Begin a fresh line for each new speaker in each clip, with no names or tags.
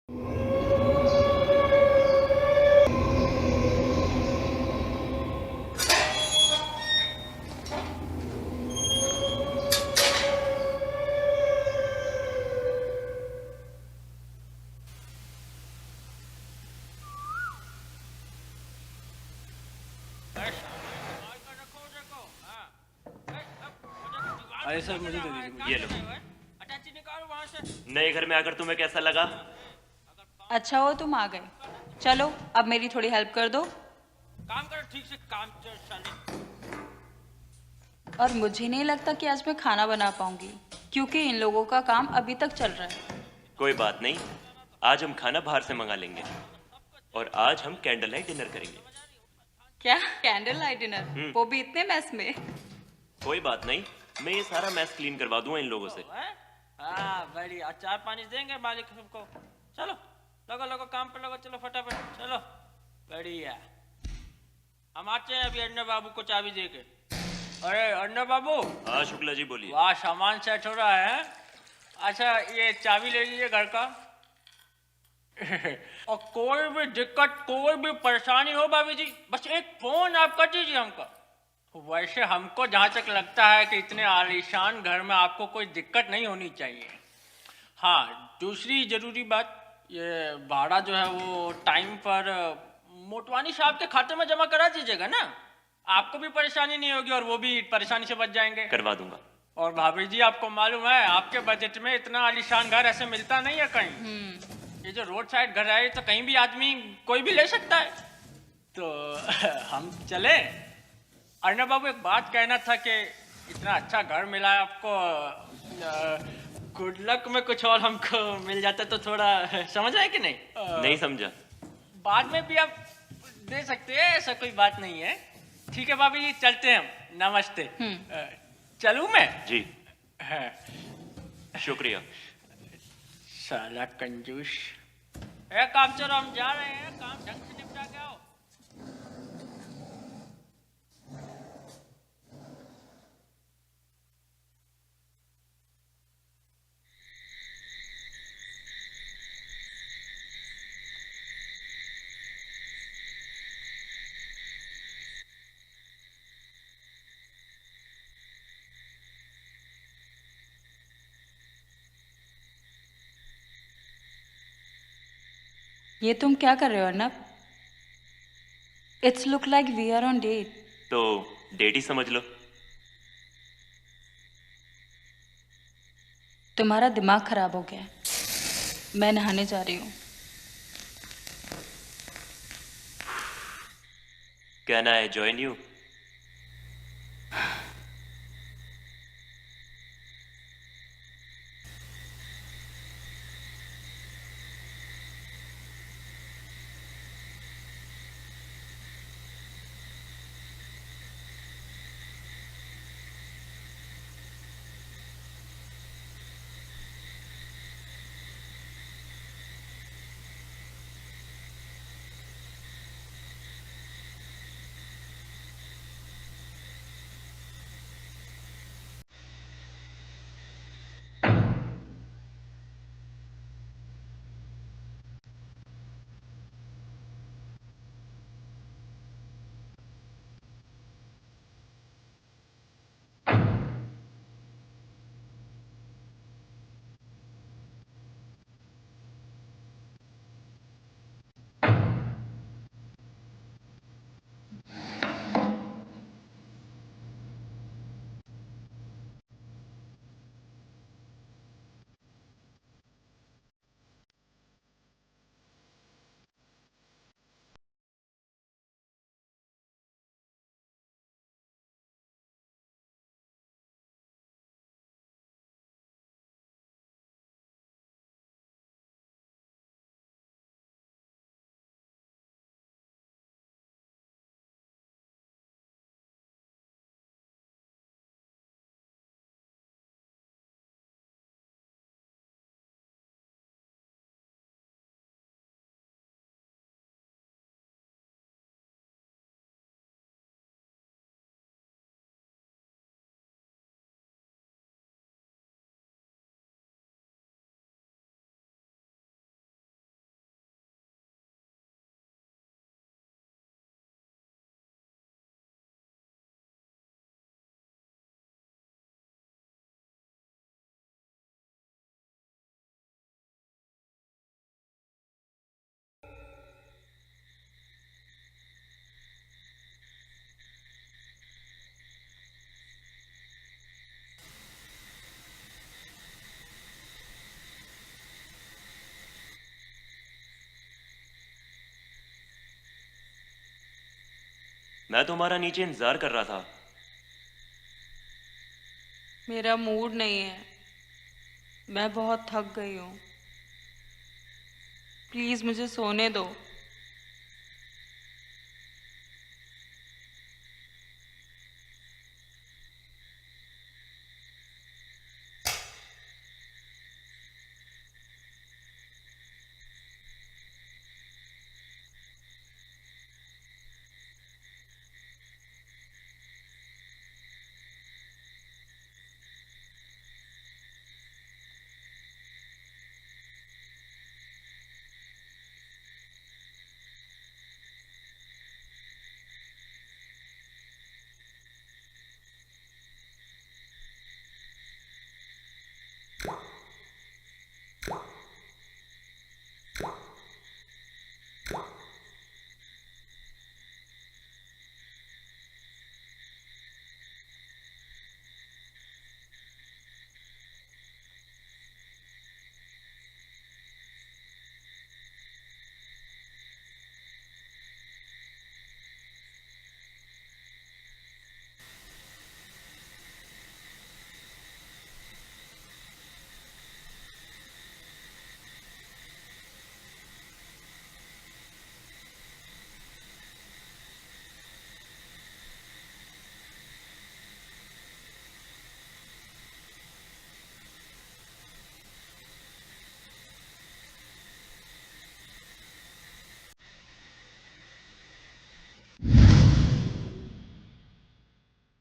अरे सर मुझे दे दीजिए मुझे।
ये लो। नए घर में आकर तुम्हें कैसा लगा?
अच्छा हो तुम आ गए। चलो अब मेरी थोड़ी हेल्प कर दो।
काम करो ठीक से, काम चल साले।
और मुझे नहीं लगता कि आज मैं खाना बना पाऊंगी, क्योंकि इन लोगों का काम अभी तक चल रहा है।
कोई बात नहीं, आज हम खाना बाहर से मंगा लेंगे और आज हम कैंडल लाइट डिनर करेंगे।
क्या कैंडल लाइट डिनर? वो भी इतने मैस में?
कोई बात नहीं, मैं ये सारा मैस क्लीन करवा दूंगा इन लोगों से।
हाँ बढ़िया, चाय पानी देंगे मालिक सबको। चलो लगो लगो काम पे लगो, चलो फटाफट चलो। बढ़िया, हम आते हैं अभी अन्ना बाबू को चाबी दे के। अरे अन्ना बाबू।
हाँ शुक्ला जी बोलिए।
वाह सामान सेट हो रहा है। अच्छा ये चाबी ले लीजिए घर का। और कोई भी दिक्कत कोई भी परेशानी हो भाभी जी, बस एक फोन आप कर दीजिए हमको। वैसे हमको जहाँ तक लगता है कि इतने आलीशान घर में आपको कोई दिक्कत नहीं होनी चाहिए। हाँ दूसरी ज़रूरी बात, ये भाड़ा जो है वो टाइम पर मोटवानी साहब के खाते में जमा करा दीजिएगा ना। आपको भी परेशानी नहीं होगी और वो भी परेशानी से बच जाएंगे।
करवा दूंगा।
और भाभी जी आपको मालूम है आपके बजट में इतना आलीशान घर ऐसे मिलता नहीं है कहीं। ये जो रोड साइड घर है तो कहीं भी आदमी कोई भी ले सकता है। तो हम चले। अर्णव बाबू एक बात कहना था कि इतना अच्छा घर मिला है आपको, गुड लक में कुछ और हमको मिल जाता तो थोड़ा समझ आए कि नहीं?
नहीं समझा।
बाद में भी आप दे सकते हैं, ऐसा कोई बात नहीं है। ठीक है भाभी जी चलते हैं हम, नमस्ते। चलूं मैं?
जी
हाँ।
शुक्रिया।
साला कंजूस। ए काम चलो हम जा रहे हैं, काम ढंग से निपटा के आओ।
ये तुम क्या कर रहे हो Arnab? It's look like we are on date.
तो डेट ही समझ लो।
तुम्हारा दिमाग खराब हो गया है। मैं नहाने जा रही हूँ।
कहना है जॉइन यू। मैं तुम्हारा नीचे इंतजार कर रहा था।
मेरा मूड नहीं है, मैं बहुत थक गई हूँ। प्लीज मुझे सोने दो।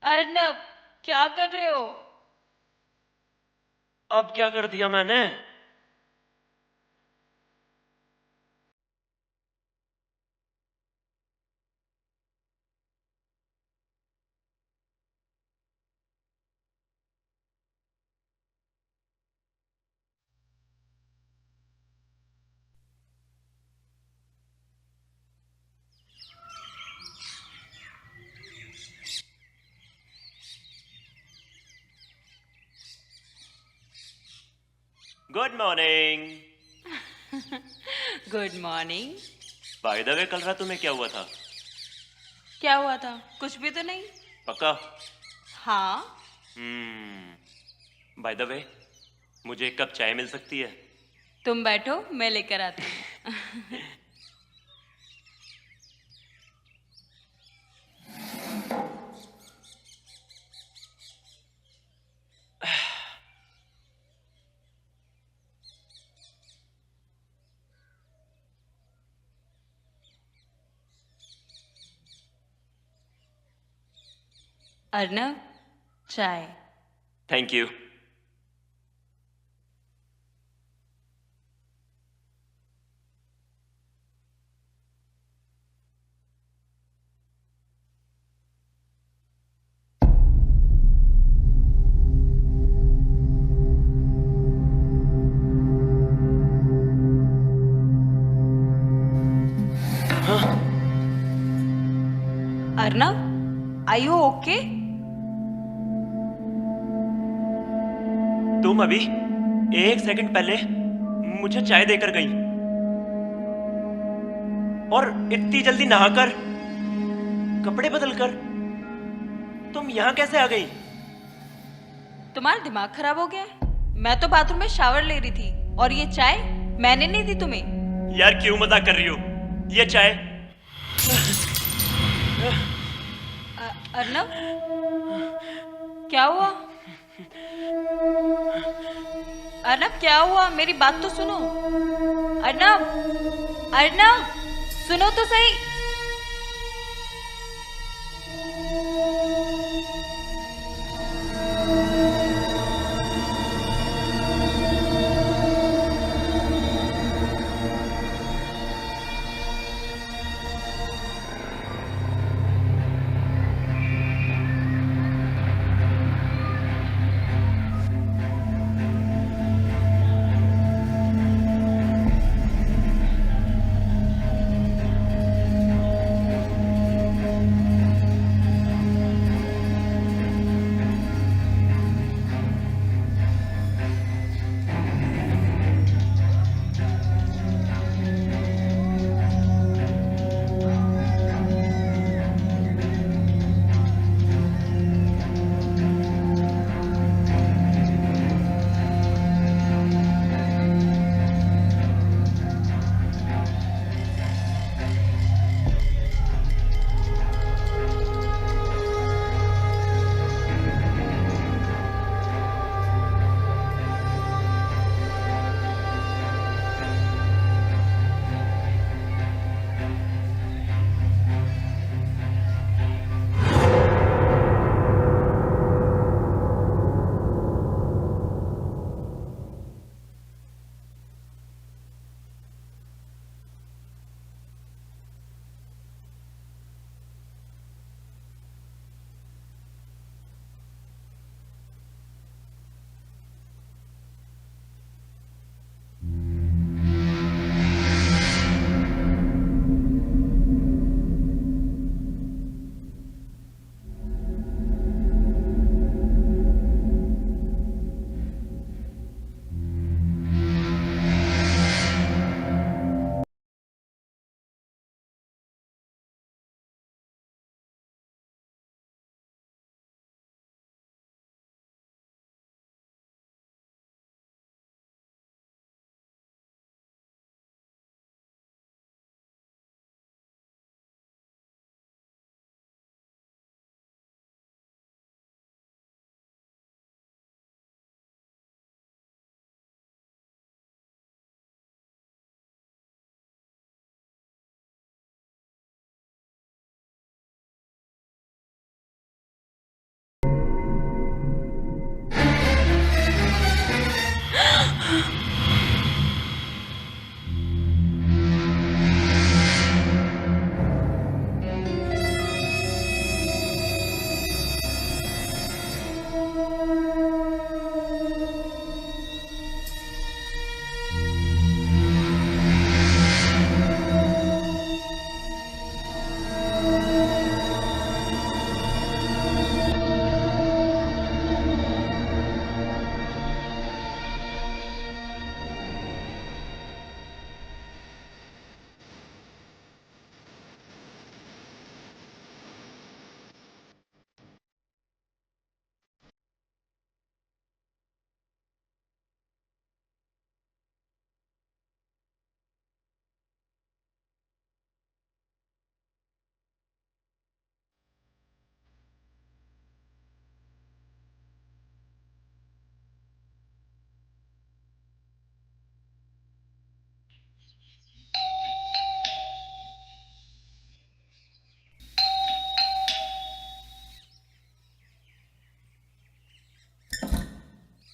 अर्नब, क्या कर रहे हो?
अब क्या कर दिया मैंने? Good morning.
Good morning.
By the way, कल रात तुम्हें क्या हुआ था?
क्या हुआ था? कुछ भी तो नहीं।
पक्का?
हाँ।
बाय द वे, मुझे एक कप चाय मिल सकती है?
तुम बैठो, मैं लेकर आती हूँ। अर्नब, चाय।
Thank you.
Arnab, are you okay?
तुम अभी 1 सेकंड पहले मुझे चाय देकर गई और इतनी जल्दी नहाकर, कपड़े बदलकर तुम यहां कैसे आ गई?
तुम्हारा दिमाग खराब हो गया है? मैं तो बाथरूम में शावर ले रही थी और ये चाय मैंने नहीं दी तुम्हें।
यार क्यों मजाक कर रही हो? ये चाय।
अर्नब, क्या हुआ? अर्नब, क्या हुआ? मेरी बात तो सुनो। अर्नब, अर्नब, सुनो तो सही।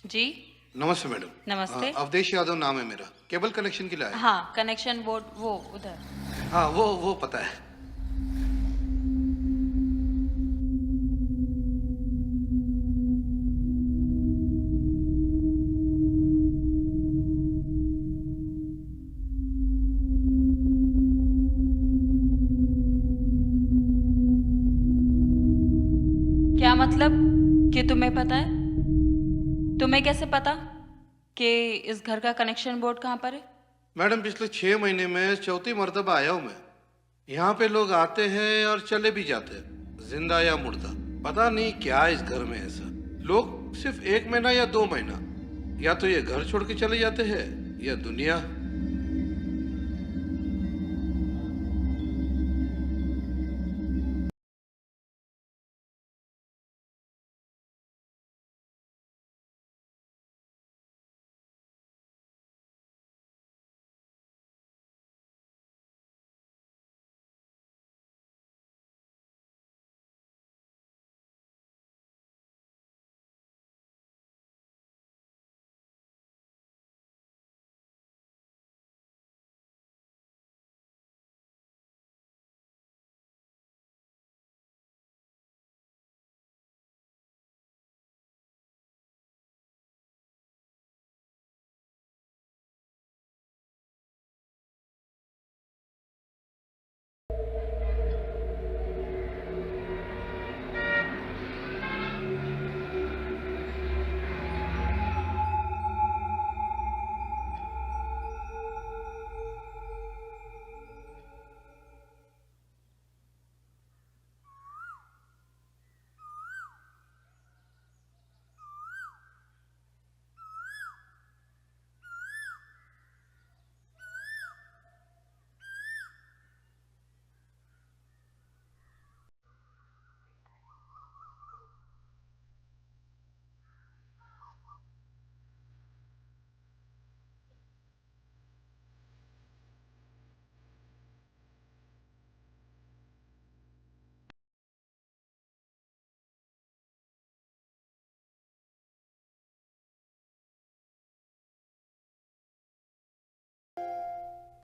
जी
नमस्ते मैडम।
नमस्ते।
अवधेश यादव नाम है मेरा। केबल कनेक्शन के लिए आया।
हाँ, कनेक्शन बोर्ड वो उधर।
हाँ, वो पता है।
क्या मतलब कि तुम्हें पता है? तुम्हें कैसे पता कि इस घर का कनेक्शन बोर्ड कहाँ पर है?
मैडम पिछले 6 महीने में चौथी मर्तबा आया हूँ मैं। यहाँ पे लोग आते हैं और चले भी जाते हैं, जिंदा या मुर्दा। पता नहीं क्या इस घर में ऐसा। लोग सिर्फ 1 महीना या 2 महीना, या तो ये घर छोड़ के चले जाते हैं या दुनिया।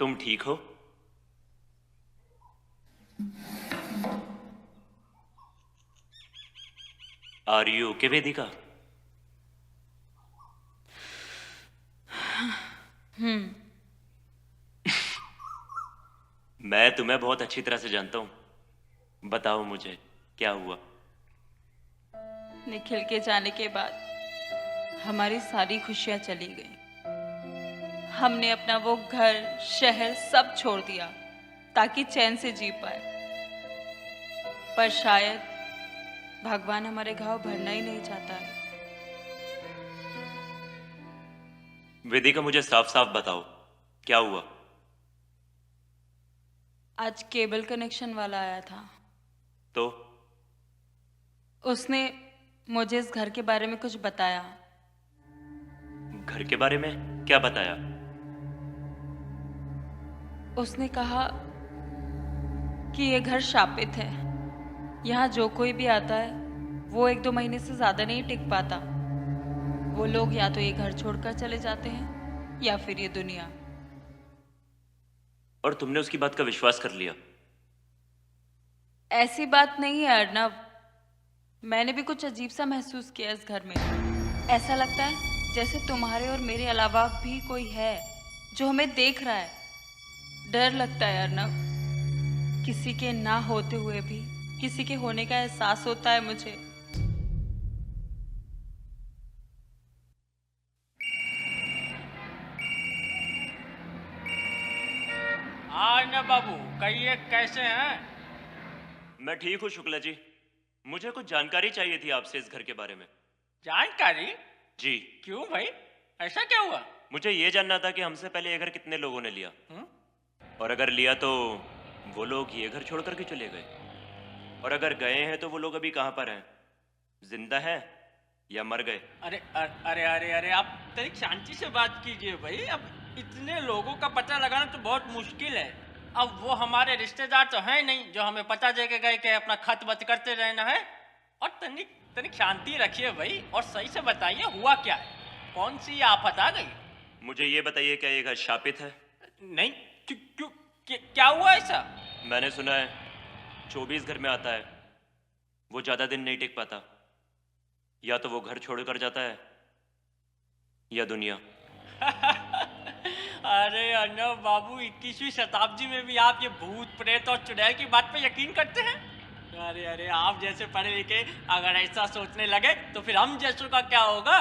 तुम ठीक हो? आर यू ओके वेदिका? मैं तुम्हें बहुत अच्छी तरह से जानता हूं। बताओ मुझे क्या हुआ?
निखिल के जाने के बाद हमारी सारी खुशियां चली गई। हमने अपना वो घर, शहर सब छोड़ दिया ताकि चैन से जी पाए। पर शायद भगवान हमारे घाव भरना ही नहीं चाहता है।
वेदिका मुझे साफ साफ बताओ क्या हुआ?
आज केबल कनेक्शन वाला आया था।
तो
उसने मुझे इस घर के बारे में कुछ बताया।
घर के बारे में क्या बताया?
उसने कहा कि ये घर शापित है। यहाँ जो कोई भी आता है वो 1-2 महीने से ज्यादा नहीं टिक पाता। वो लोग या तो ये घर छोड़कर चले जाते हैं या फिर ये दुनिया।
और तुमने उसकी बात का विश्वास कर लिया?
ऐसी बात नहीं है अर्नब। मैंने भी कुछ अजीब सा महसूस किया इस घर में। ऐसा लगता है जैसे तुम्हारे और मेरे अलावा भी कोई है जो हमें देख रहा है। डर लगता है अर्नब, किसी के ना होते हुए भी किसी के होने का एहसास होता है मुझे।
हाँ अर्नब बाबू, कहिए कैसे हैं?
मैं ठीक हूँ शुक्ला जी। मुझे कुछ जानकारी चाहिए थी आपसे इस घर के बारे में।
जानकारी?
जी,
क्यों भाई, ऐसा क्या हुआ?
मुझे ये जानना था कि हमसे पहले ये घर कितने लोगों ने लिया,
हम्म?
और अगर लिया तो वो लोग ये घर छोड़ करके चले गए, और अगर गए हैं तो वो लोग अभी कहाँ पर हैं, जिंदा हैं या मर गए?
अरे अरे अरे अरे, आप तनिक शांति से बात कीजिए भाई। अब इतने लोगों का पता लगाना तो बहुत मुश्किल है। अब वो हमारे रिश्तेदार तो हैं नहीं जो हमें पता दे के गए कि अपना खत बत करते रहना है। और तनिक तनिक शांति रखिए भाई, और सही से बताइए हुआ क्या है, कौन सी आफत आ गई?
मुझे ये बताइए, क्या ये घर शापित है?
नहीं, क्यों क्यों क्या हुआ ऐसा?
मैंने सुना है 24 घर में आता है, वो ज्यादा दिन नहीं टिक पाता। या तो वो घर छोड़कर जाता है या दुनिया।
अरे अर्नब बाबू, 21वीं शताब्दी में भी आप ये भूत प्रेत और चुड़ैल की बात पे यकीन करते हैं? अरे अरे, आप जैसे पढ़े लिखे अगर ऐसा सोचने लगे तो फिर हम जैसों का क्या होगा?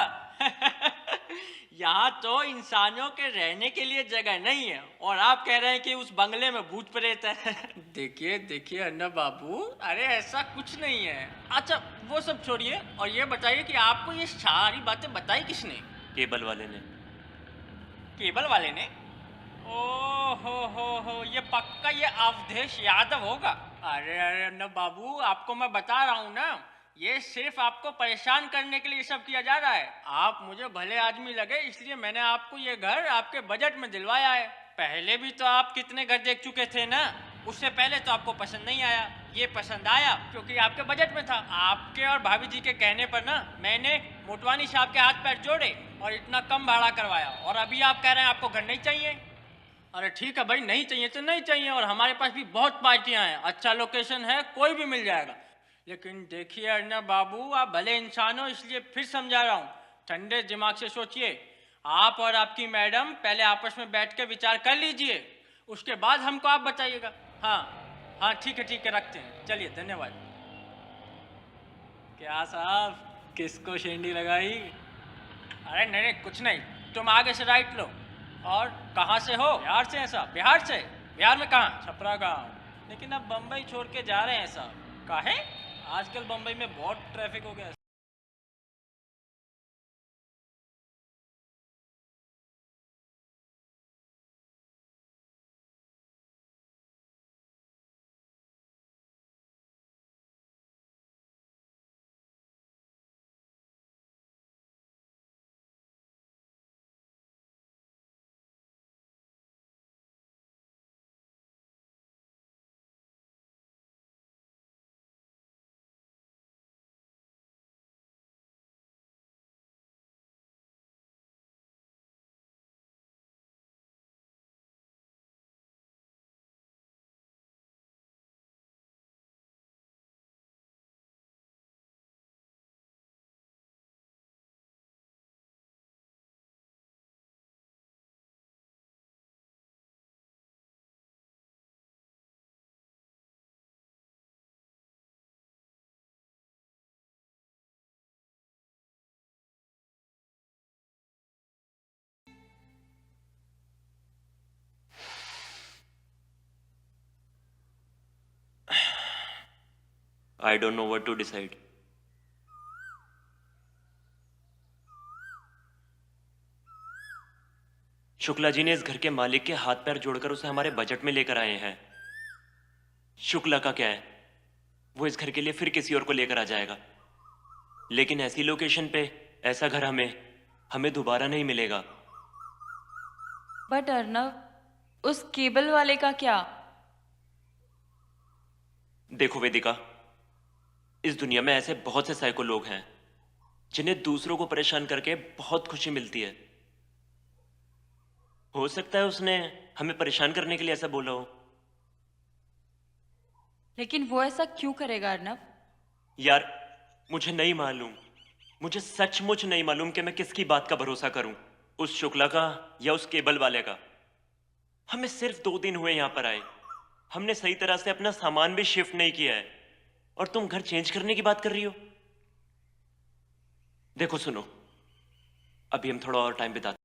यहाँ तो इंसानों के रहने के लिए जगह नहीं है, और आप कह रहे हैं कि उस बंगले में भूत प्रेत है। देखिए देखिए अर्नब बाबू, अरे ऐसा कुछ नहीं है। अच्छा वो सब छोड़िए, और ये बताइए कि आपको ये सारी बातें बताई किसने?
केबल वाले ने।
केबल वाले ने? ओ हो, ये पक्का ये अवधेश यादव होगा। अरे अरे अर्नब बाबू, आपको मैं बता रहा हूँ ना, ये सिर्फ आपको परेशान करने के लिए सब किया जा रहा है। आप मुझे भले आदमी लगे, इसलिए मैंने आपको ये घर आपके बजट में दिलवाया है। पहले भी तो आप कितने घर देख चुके थे ना, उससे पहले तो आपको पसंद नहीं आया। ये पसंद आया क्योंकि आपके बजट में था। आपके और भाभी जी के कहने पर ना मैंने मोटवानी साहब के हाथ पैर जोड़े और इतना कम भाड़ा करवाया, और अभी आप कह रहे हैं आपको घर नहीं चाहिए। अरे ठीक है भाई, नहीं चाहिए तो नहीं चाहिए, और हमारे पास भी बहुत पार्टियां हैं, अच्छा लोकेशन है, कोई भी मिल जाएगा। लेकिन देखिए अर्नब बाबू, आप भले इंसान हो, इसलिए फिर समझा रहा हूँ, ठंडे दिमाग से सोचिए। आप और आपकी मैडम पहले आपस में बैठ के विचार कर लीजिए, उसके बाद हमको आप बताइएगा। हाँ हाँ, ठीक है, रखते हैं, चलिए, धन्यवाद। क्या साहब, किसको शेंडी लगाई? अरे नहीं, कुछ नहीं, तुम आगे से राइट लो। और कहाँ से हो? बिहार से हैं साहब। बिहार से? बिहार में कहाँ? छपरा गाँव। लेकिन अब बम्बई छोड़ के जा रहे हैं साहब। काहे? आजकल बम्बई में बहुत ट्रैफिक हो गया है।
I don't know what to decide. Shukla ji ने इस घर के मालिक के हाथ पैर जोड़कर उसे हमारे बजट में लेकर आए हैं। शुक्ला का क्या है, वो इस घर के लिए फिर किसी और को लेकर आ जाएगा। लेकिन ऐसी लोकेशन पे ऐसा घर हमें दोबारा नहीं मिलेगा।
बट अर्नब, उस केबल वाले का क्या?
देखो वेदिका, इस दुनिया में ऐसे बहुत से साइको लोग हैं जिन्हें दूसरों को परेशान करके बहुत खुशी मिलती है। हो सकता है उसने हमें परेशान करने के लिए ऐसा बोला हो।
लेकिन वो ऐसा क्यों करेगा अर्नब?
यार, मुझे नहीं मालूम, मुझे सचमुच नहीं मालूम कि मैं किसकी बात का भरोसा करूं, उस शुक्ला का या उस केबल वाले का। हमें सिर्फ 2 दिन हुए यहां पर आए, हमने सही तरह से अपना सामान भी शिफ्ट नहीं किया है और तुम घर चेंज करने की बात कर रही हो। देखो सुनो, अभी हम थोड़ा और टाइम बिताते।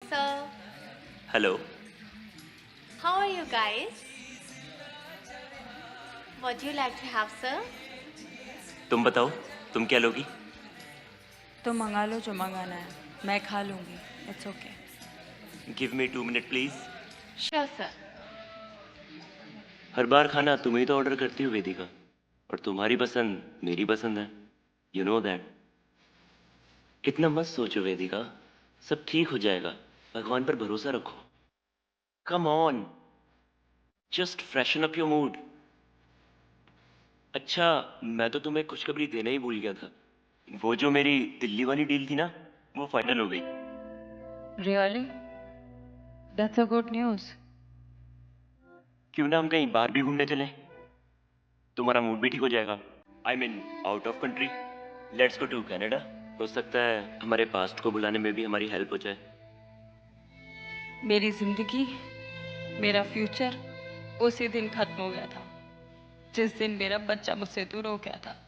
So,
hello,
how are you guys? What do you like to have, sir?
तुम बताओ, तुम क्या लोगी?
तो मंगा लो जो मंगाना है, मैं खा लूँगी, it's okay.
Give me 2 minute please.
Sure, sir.
हर बार खाना तुम ही तो ऑर्डर करती हो वेदिका, और तुम्हारी पसंद मेरी पसंद है, यू नो दैट। इतना मत सोचो वेदिका, सब ठीक हो जाएगा, भगवान पर भरोसा रखो। Come on, just freshen up your mood. अच्छा, मैं तो तुम्हें खुशखबरी देना ही भूल गया था, वो जो मेरी दिल्ली वाली डील थी ना, वो फाइनल हो गई।
Really? That's a good news.
क्यों ना हम कहीं बाहर भी घूमने चलें, तुम्हारा मूड भी ठीक हो जाएगा। I mean out of country, let's go to Canada. हो सकता है हमारे पास्ट को बुलाने में भी हमारी हेल्प हो जाए।
मेरी जिंदगी, मेरा फ्यूचर उसी दिन खत्म हो गया था जिस दिन मेरा बच्चा मुझसे दूर हो गया था।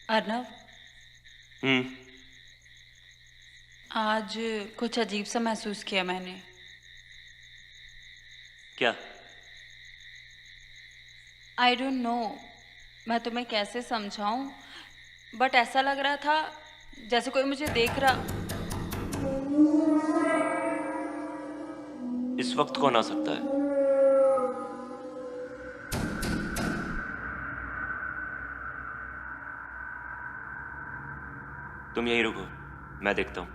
अर्नव, आज कुछ अजीब सा महसूस किया मैंने।
क्या?
आई डोंट नो, मैं तुम्हें कैसे समझाऊं, बट ऐसा लग रहा था जैसे कोई मुझे देख रहा।
इस वक्त कौन आ सकता है? तुम यहीं रुको, मैं देखता हूं।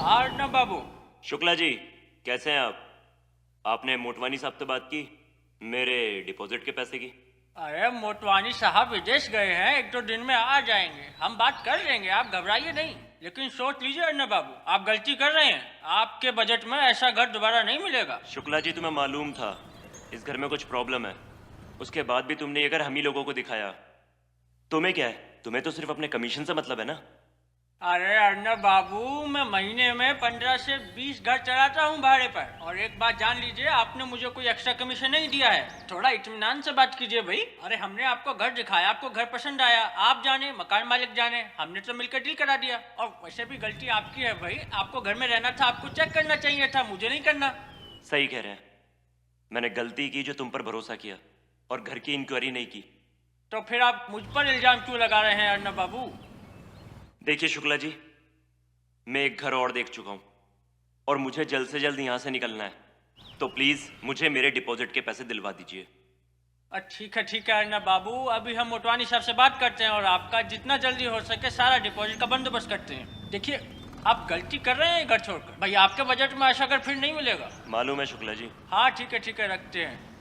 हाँ अर्नब बाबू।
शुक्ला जी, कैसे हैं आप? आपने मोटवानी साहब से बात की मेरे डिपॉजिट के पैसे की?
अरे मोटवानी साहब विदेश गए हैं, 1-2 दिन में आ जाएंगे। हम बात कर लेंगे, आप घबराइए नहीं। लेकिन सोच लीजिए अर्नब बाबू, आप गलती कर रहे हैं। आपके बजट में ऐसा घर दोबारा नहीं मिलेगा।
शुक्ला जी, तुम्हें मालूम था इस घर में कुछ प्रॉब्लम है, उसके बाद भी तुमने ये घर हम ही लोगों को दिखाया। तुम्हें क्या है? तुम्हें तो सिर्फ अपने कमीशन से मतलब है ना?
अरे अर्नब बाबू, मैं महीने में 15 से 20 घर चलाता हूँ भाड़े पर। और एक बात जान लीजिए, आपने मुझे कोई एक्स्ट्रा कमीशन नहीं दिया है। थोड़ा इत्मीनान से बात कीजिए भाई। अरे हमने आपको घर दिखाया, आपको घर पसंद आया, आप जाने मकान मालिक जाने, हमने तो मिलकर डील करा दिया। और वैसे भी गलती आपकी है भाई, आपको घर में रहना था, आपको चेक करना चाहिए था, मुझे नहीं करना।
सही कह रहे हैं, मैंने गलती की जो तुम पर भरोसा किया और घर की इंक्वायरी नहीं की।
तो फिर आप मुझ पर इल्जाम क्यों लगा रहे हैं अर्नब बाबू?
देखिए शुक्ला जी, मैं एक घर और देख चुका हूं और मुझे जल्द से जल्द यहां से निकलना है, तो प्लीज मुझे मेरे डिपॉजिट के पैसे दिलवा दीजिए।
ठीक है अर्नब बाबू, अभी हम मोटवानी साहब से बात करते हैं और आपका जितना जल्दी हो सके सारा डिपॉजिट का बंदोबस्त करते हैं। देखिए, आप गलती कर रहे हैं घर छोड़कर। भाई आपके बजट में ऐसा घर फिर नहीं मिलेगा।
मालूम है शुक्ला जी।
हाँ ठीक है रखते हैं।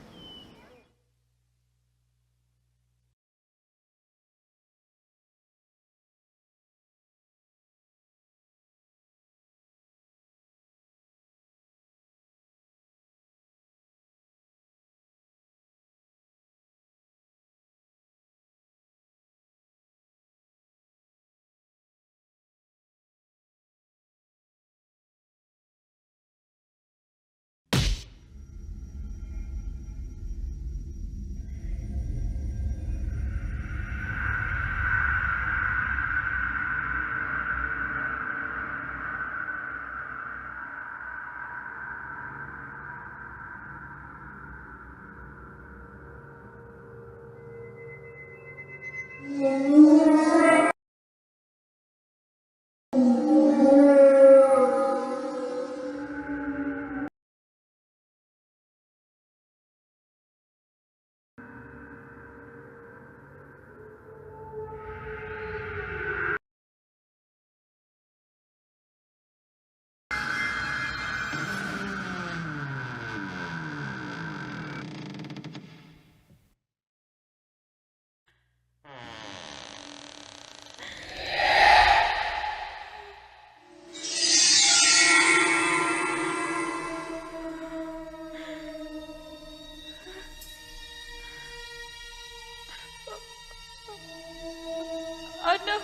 अर्नब,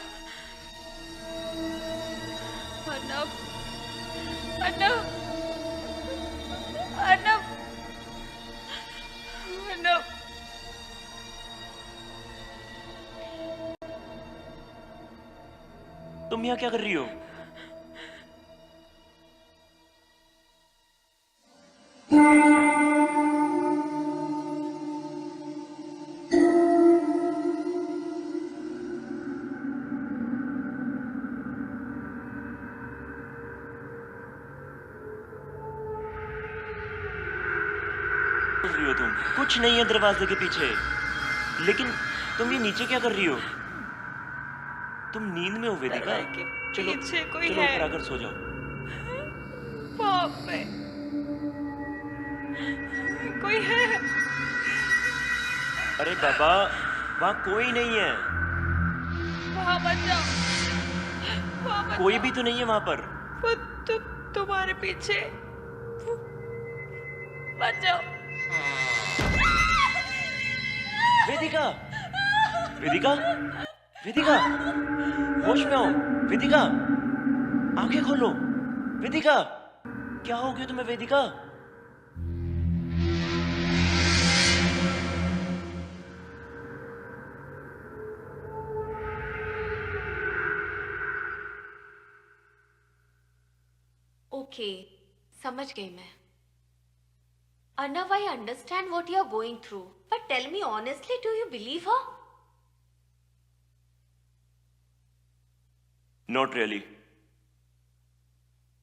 अर्नब, अर्नब, अर्नब, अर्नब।
तुम यहाँ क्या कर रही हो? तुम कुछ नहीं है दरवाजे के पीछे, लेकिन तुम ये नीचे क्या कर रही हो? तुम नींद में हो वेदिका?
दरवाजे के
चलो
पीछे कोई
चलो
है।
ऊपर आकर सो जाओ।
बाप रे, कोई है?
अरे बाबा, वहां कोई नहीं है।
वहाँ मत जाओ, वहाँ मत
कोई
जाओ।
भी तो नहीं है वहां पर।
वो तुम्हारे पीछे, मत जाओ।
वेदिका, वेदिका, वेदिका, होश में आओ। वेदिका, आंखें खोलो। वेदिका, क्या हो गया तुम्हें वेदिका?
ओके, समझ गई मैं। Arnav, I understand what you're going through, but tell me honestly, do you believe her?
Not really,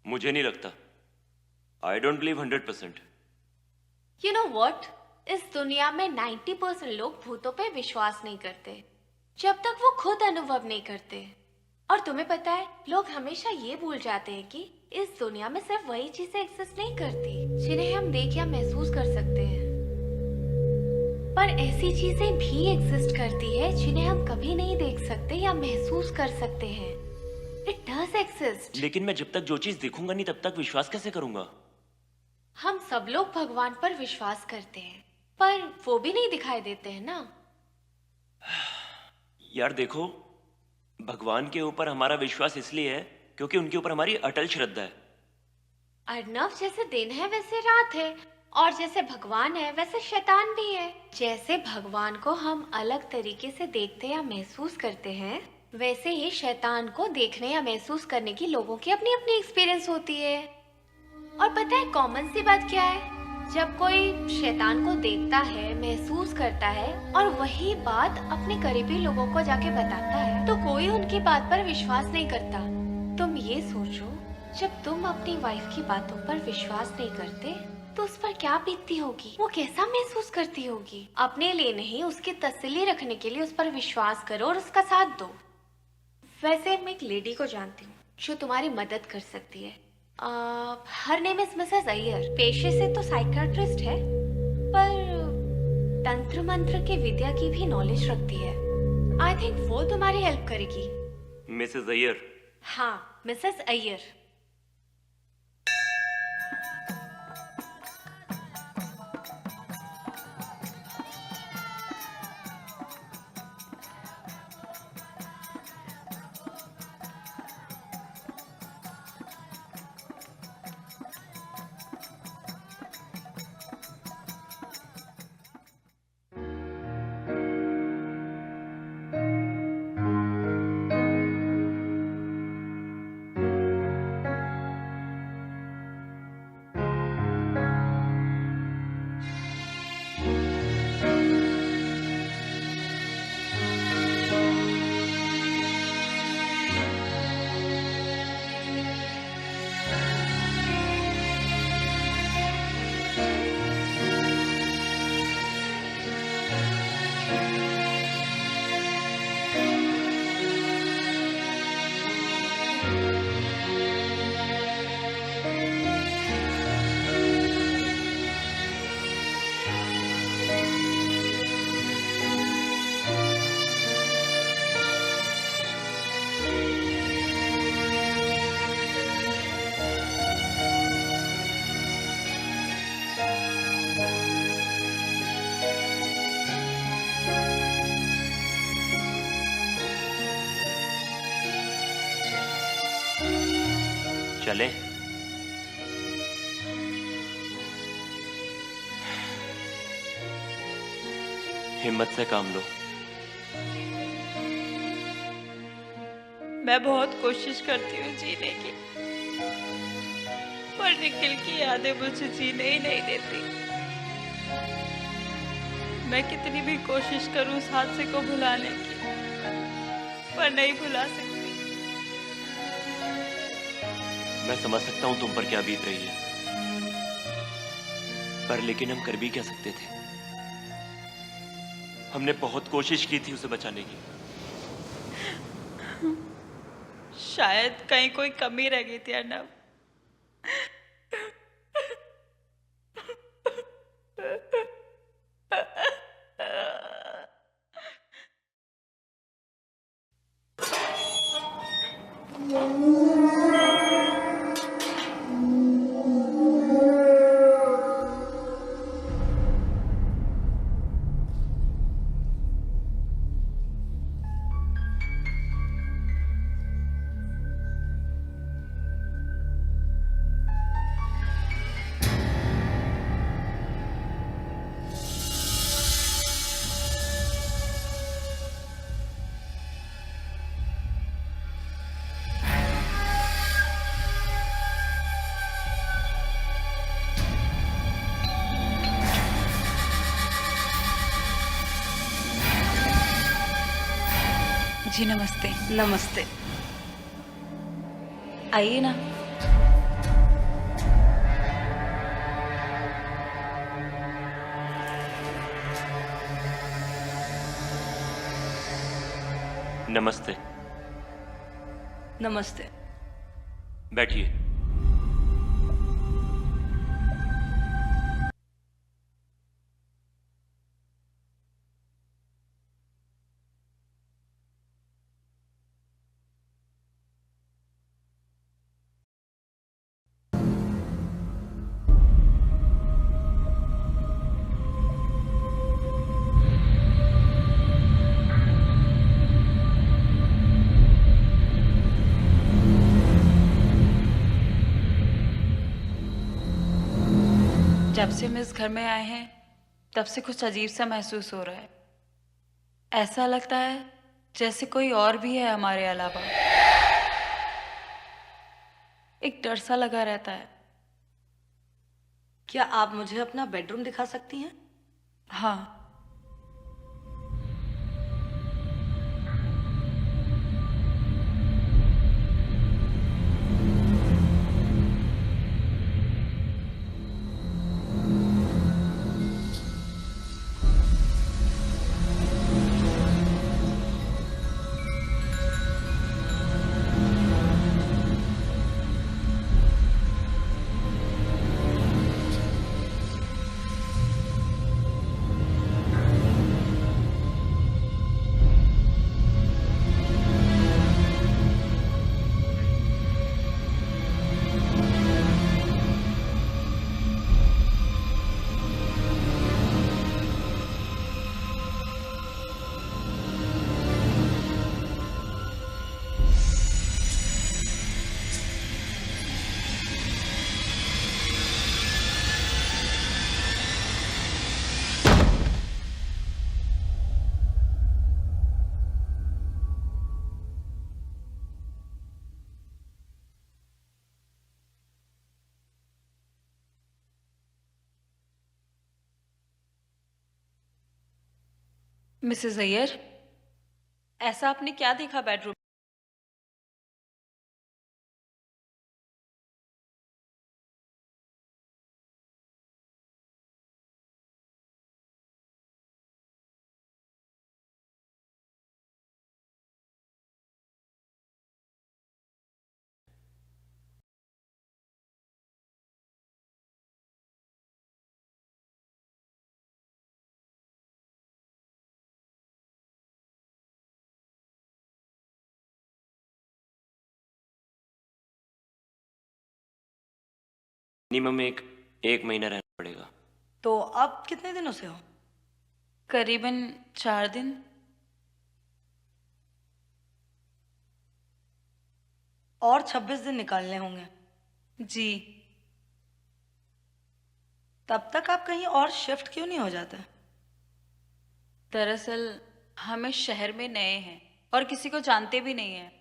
मुझे नहीं लगता। I don't believe 100%।
You know what? इस दुनिया में 90% लोग भूतों पे विश्वास नहीं करते जब तक वो खुद अनुभव नहीं करते। और तुम्हें पता है, लोग हमेशा ये भूल जाते हैं कि इस दुनिया में सिर्फ वही चीजें एग्जिस्ट नहीं करती जिन्हें हम देख या महसूस कर सकते हैं, पर ऐसी चीजें भी एग्जिस्ट करती है जिन्हें हम कभी नहीं देख सकते या महसूस कर सकते हैं। It does exist.
लेकिन मैं जब तक जो चीज देखूंगा नहीं तब तक विश्वास कैसे करूंगा?
हम सब लोग भगवान पर विश्वास करते हैं, पर वो भी नहीं दिखाई देते हैं ना।
यार देखो, भगवान के ऊपर हमारा विश्वास इसलिए है क्योंकि उनके ऊपर हमारी अटल श्रद्धा है।
अर्नव, जैसे दिन है वैसे रात है, और जैसे भगवान है वैसे शैतान भी है। जैसे भगवान को हम अलग तरीके से देखते या महसूस करते हैं, वैसे ही शैतान को देखने या महसूस करने की लोगों की अपनी अपनी एक्सपीरियंस होती है। और पता है कॉमन सी बात क्या है? जब कोई शैतान को देखता है, महसूस करता है और वही बात अपने करीबी लोगों को जाके बताता है, तो कोई उनकी बात पर विश्वास नहीं करता। तुम ये सोचो, जब तुम अपनी वाइफ की बातों पर विश्वास नहीं करते तो उस पर क्या बीतती होगी, वो कैसा महसूस करती होगी। अपने लिए नहीं, उसकी तसल्ली रखने के लिए उस पर विश्वास करो और उसका साथ दो। वैसे मैं एक लेडी को जानती हूँ जो तुम्हारी मदद कर सकती है। Her name is Mrs Iyer. पेशे से तो साइकियाट्रिस्ट है, पर तंत्र मंत्र की विद्या की भी नॉलेज रखती है। आई थिंक वो तुम्हारी हेल्प करेगी।
मिसेस अय्यर?
हाँ, मिसेस अय्यर।
चले? हिम्मत से काम लो।
मैं बहुत कोशिश करती हूँ जीने की, पर निखिल की यादें मुझे जीने ही नहीं देती। मैं कितनी भी कोशिश करूँ उस हादसे को भुलाने की, पर नहीं भुला सकती।
मैं समझ सकता हूं तुम पर क्या बीत रही है, पर लेकिन हम कर भी क्या सकते थे? हमने बहुत कोशिश की थी उसे बचाने की।
शायद कहीं कोई कमी रह गई थी अर्नव। जी नमस्ते।
नमस्ते।
आइए ना।
नमस्ते।
नमस्ते।
बैठिए।
जब से हम इस घर में आए हैं तब से कुछ अजीब सा महसूस हो रहा है। ऐसा लगता है जैसे कोई और भी है हमारे अलावा। एक डर सा लगा रहता है।
क्या आप मुझे अपना बेडरूम दिखा सकती हैं?
हाँ, मिसेस अय्यर, ऐसा आपने क्या देखा बेडरूम?
मिनिमम एक महीना रहना पड़ेगा।
तो आप कितने दिनों से हो?
करीबन 4 दिन।
और 26 दिन निकालने होंगे।
जी।
तब तक आप कहीं और शिफ्ट क्यों नहीं हो जाते?
दरअसल हम इस शहर में नए हैं और किसी को जानते भी नहीं हैं।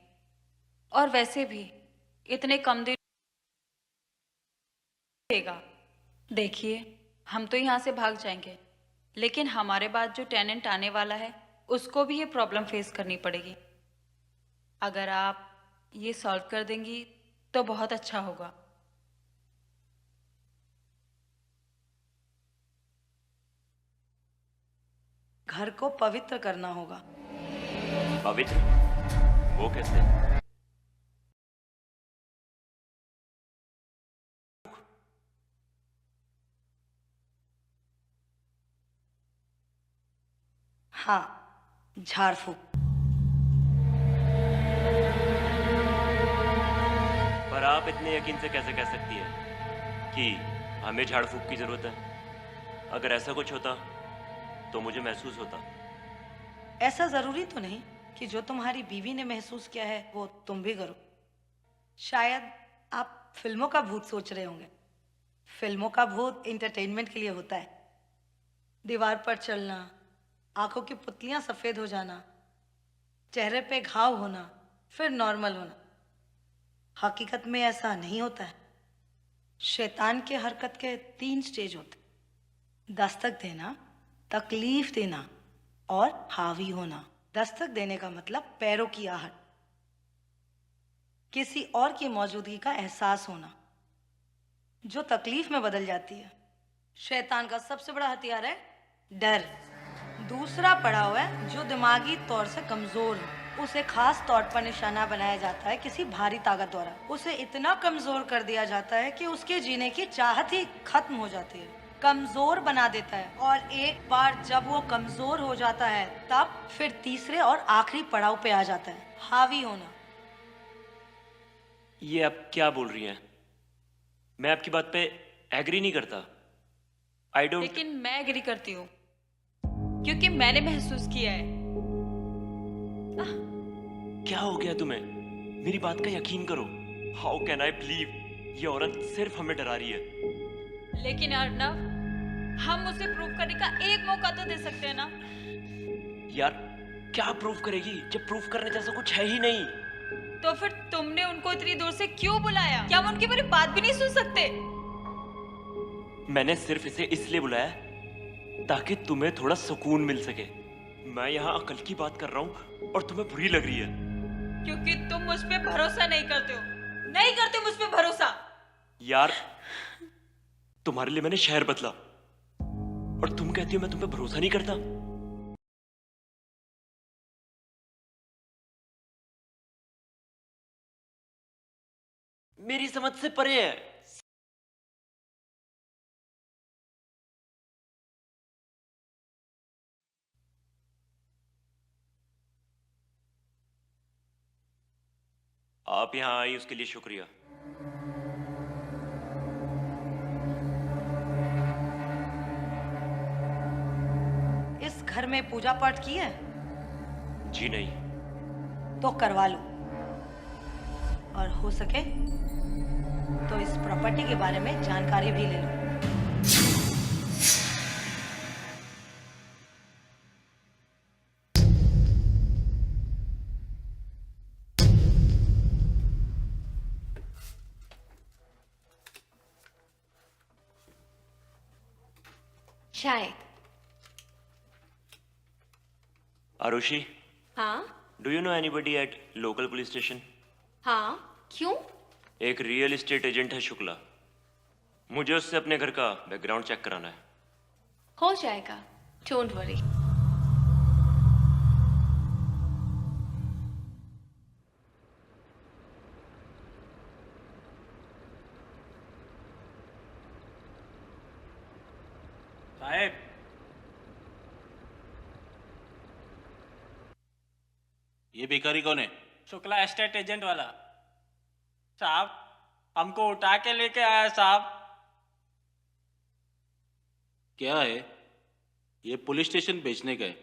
और वैसे भी इतने कम दिन रहेगा। देखिए, हम तो यहाँ से भाग जाएंगे, लेकिन हमारे बाद जो टेनेंट आने वाला है उसको भी ये प्रॉब्लम फेस करनी पड़ेगी। अगर आप ये सॉल्व कर देंगी तो बहुत अच्छा होगा।
घर को पवित्र करना होगा।
पवित्र? वो कैसे?
हाँ, झाड़ फूक।
पर आप इतने यकीन से कैसे कह सकती है कि हमें झाड़ फूक की जरूरत है? अगर ऐसा कुछ होता तो मुझे महसूस होता।
ऐसा जरूरी तो नहीं कि जो तुम्हारी बीवी ने महसूस किया है वो तुम भी करो। शायद आप फिल्मों का भूत सोच रहे होंगे। फिल्मों का भूत एंटरटेनमेंट के लिए होता है। दीवार पर चलना, आंखों की पुतलियां सफेद हो जाना, चेहरे पे घाव होना, फिर नॉर्मल होना। हकीकत में ऐसा नहीं होता है। शैतान के हरकत के 3 स्टेज होते: दस्तक देना, तकलीफ देना और हावी होना। दस्तक देने का मतलब पैरों की आहट, किसी और की मौजूदगी का एहसास होना, जो तकलीफ में बदल जाती है। शैतान का सबसे बड़ा हथियार है डर। दूसरा पड़ाव है जो दिमागी तौर से कमजोर हो। उसे खास तौर पर निशाना बनाया जाता है किसी भारी ताकत द्वारा। उसे इतना कमजोर कर दिया जाता है कि उसके जीने की चाहत ही खत्म हो जाती है। कमजोर बना देता है, और एक बार जब वो कमजोर हो जाता है तब फिर तीसरे और आखिरी पड़ाव पे आ जाता है, हावी होना।
ये आप क्या बोल रही हैं? मैं आपकी बात पे एग्री नहीं करता। I don't.
लेकिन मैं एग्री करती हूँ, क्योंकि मैंने महसूस किया है।
क्या हो गया तुम्हें? मेरी बात का यकीन करो। How can I believe? ये औरत सिर्फ हमें डरा रही है।
लेकिन अर्नव, हम उसे प्रूव करने का एक मौका तो दे सकते हैं ना।
यार क्या प्रूफ करेगी जब प्रूफ करने जैसा कुछ है ही नहीं।
तो फिर तुमने उनको इतनी दूर से क्यों बुलाया? क्या हम उनकी पूरी बात भी नहीं सुन सकते?
मैंने सिर्फ इसे इसलिए बुलाया ताकि तुम्हें थोड़ा सुकून मिल सके। मैं यहाँ अकल की बात कर रहा हूँ और तुम्हें बुरी लग रही है।
क्योंकि तुम मुझ पे भरोसा नहीं करते हो। नहीं करते मुझ पे भरोसा।
यार तुम्हारे लिए मैंने शहर बदला और तुम कहती हो मैं तुम पे भरोसा नहीं करता। मेरी समझ से परे है। आप यहाँ आई उसके लिए शुक्रिया।
इस घर में पूजा पाठ की है?
जी नहीं।
तो करवा लो, और हो सके तो इस प्रॉपर्टी के बारे में जानकारी भी ले लो।
शायद।
आरुषि,
हाँ
do you know anybody at local police station?
हाँ, क्यों?
एक रियल एस्टेट एजेंट है शुक्ला। मुझे उससे अपने घर का बैकग्राउंड चेक कराना है।
हो जाएगा, डोंट वरी।
साहेब,
ये भिखारी कौन है?
शुक्ला एस्टेट एजेंट वाला साहब, हमको उठा के लेके आया साहब।
क्या है ये? पुलिस स्टेशन बेचने का है?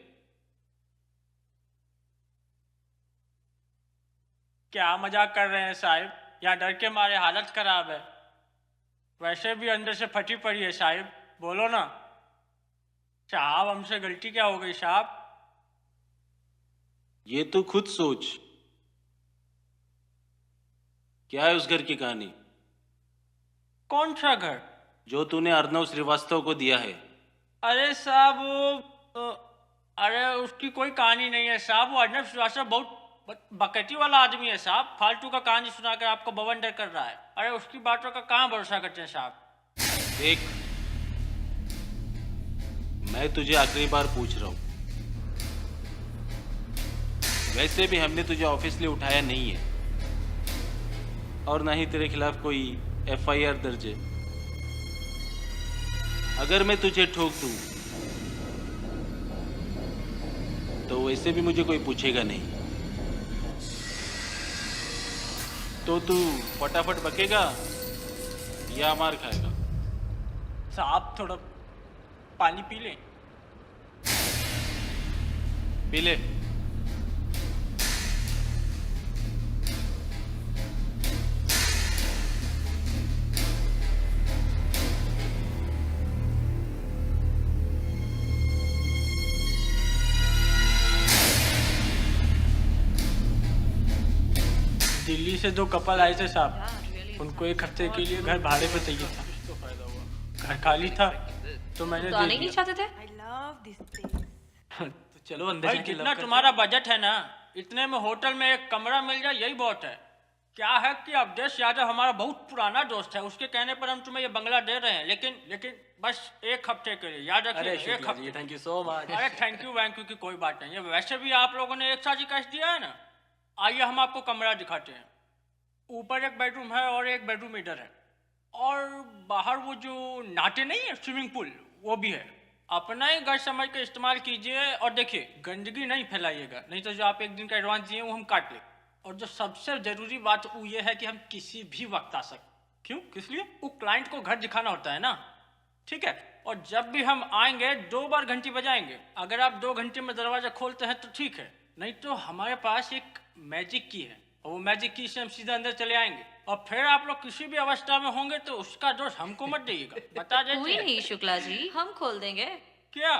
क्या मजाक कर रहे हैं साहब? यहाँ डर के मारे हालत खराब है। वैसे भी अंदर से फटी पड़ी है साहब। बोलो ना साहब, हमसे गलती क्या हो गई साहब?
ये तू खुद सोच, क्या है उस घर की कहानी
कौन सा घर?
जो तूने अर्नव श्रीवास्तव को दिया है?
अरे साहब वो अरे उसकी कोई कहानी नहीं है साहब। वो अर्नब श्रीवास्तव बहुत बकैती वाला आदमी है साहब। फालतू का कहानी सुनाकर आपको बवंडर कर रहा है। अरे उसकी बातों का कहाँ भरोसा करते हैं साहब?
देख, मैं तुझे आखिरी बार पूछ रहा हूं। वैसे भी हमने तुझे ऑफिशियली उठाया नहीं है और ना ही तेरे खिलाफ कोई एफआईआर दर्ज है। अगर मैं तुझे ठोक दूं तो वैसे भी मुझे कोई पूछेगा नहीं। तो तू फटाफट बकेगा या मार खाएगा?
साहब थोड़ा पानी पी लें।
पी ले।
दिल्ली से दो कपल आए थे साहब। उनको एक हफ्ते के लिए घर भाड़े पे चाहिए था। घर खाली था तो मैंने
तो
दे
आने नहीं
दिया।
चाहते थे?
I love this thing.
तो चलो अंदर भाई, जितना तुम्हारा बजट है ना, इतने में होटल में एक कमरा मिल जाए यही बहुत है। क्या है कि अवधेश यादव हमारा बहुत पुराना दोस्त है। उसके कहने पर हम तुम्हें ये बंगला दे रहे हैं, लेकिन बस एक हफ्ते के लिए। याद रखिए, एक हफ्ते।
Thank you so much.
अरे थैंक यू की कोई बात नहीं है। वैसे भी आप लोगों ने एक साथ ही कैश दिया है ना। आइए हम आपको कमरा दिखाते हैं। ऊपर एक बेडरूम है और एक बेडरूम इधर है, और बाहर वो जो नाटे नहीं है स्विमिंग पूल, वो भी है। अपना ही घर समझ के इस्तेमाल कीजिए और देखिए गंदगी नहीं फैलाइएगा, नहीं तो जो आप एक दिन का एडवांस दिए वो हम काट लें। और जो सबसे जरूरी बात वो ये है कि हम किसी भी वक्त आ सकते। क्यों? किस लिए? वो क्लाइंट को घर दिखाना होता है ना, ठीक है। और जब भी हम आएंगे 2 बार घंटी बजाएंगे। अगर आप 2 घंटे में दरवाजा खोलते हैं तो ठीक है, नहीं तो हमारे पास एक मैजिक की है और वो मैजिक की से हम सीधा अंदर चले आएंगे। और फिर आप लोग किसी भी अवस्था में होंगे तो उसका दोष हमको मत दीजिएगा, बता
कोई
देते हैं।
नहीं शुक्ला जी, हम खोल देंगे
क्या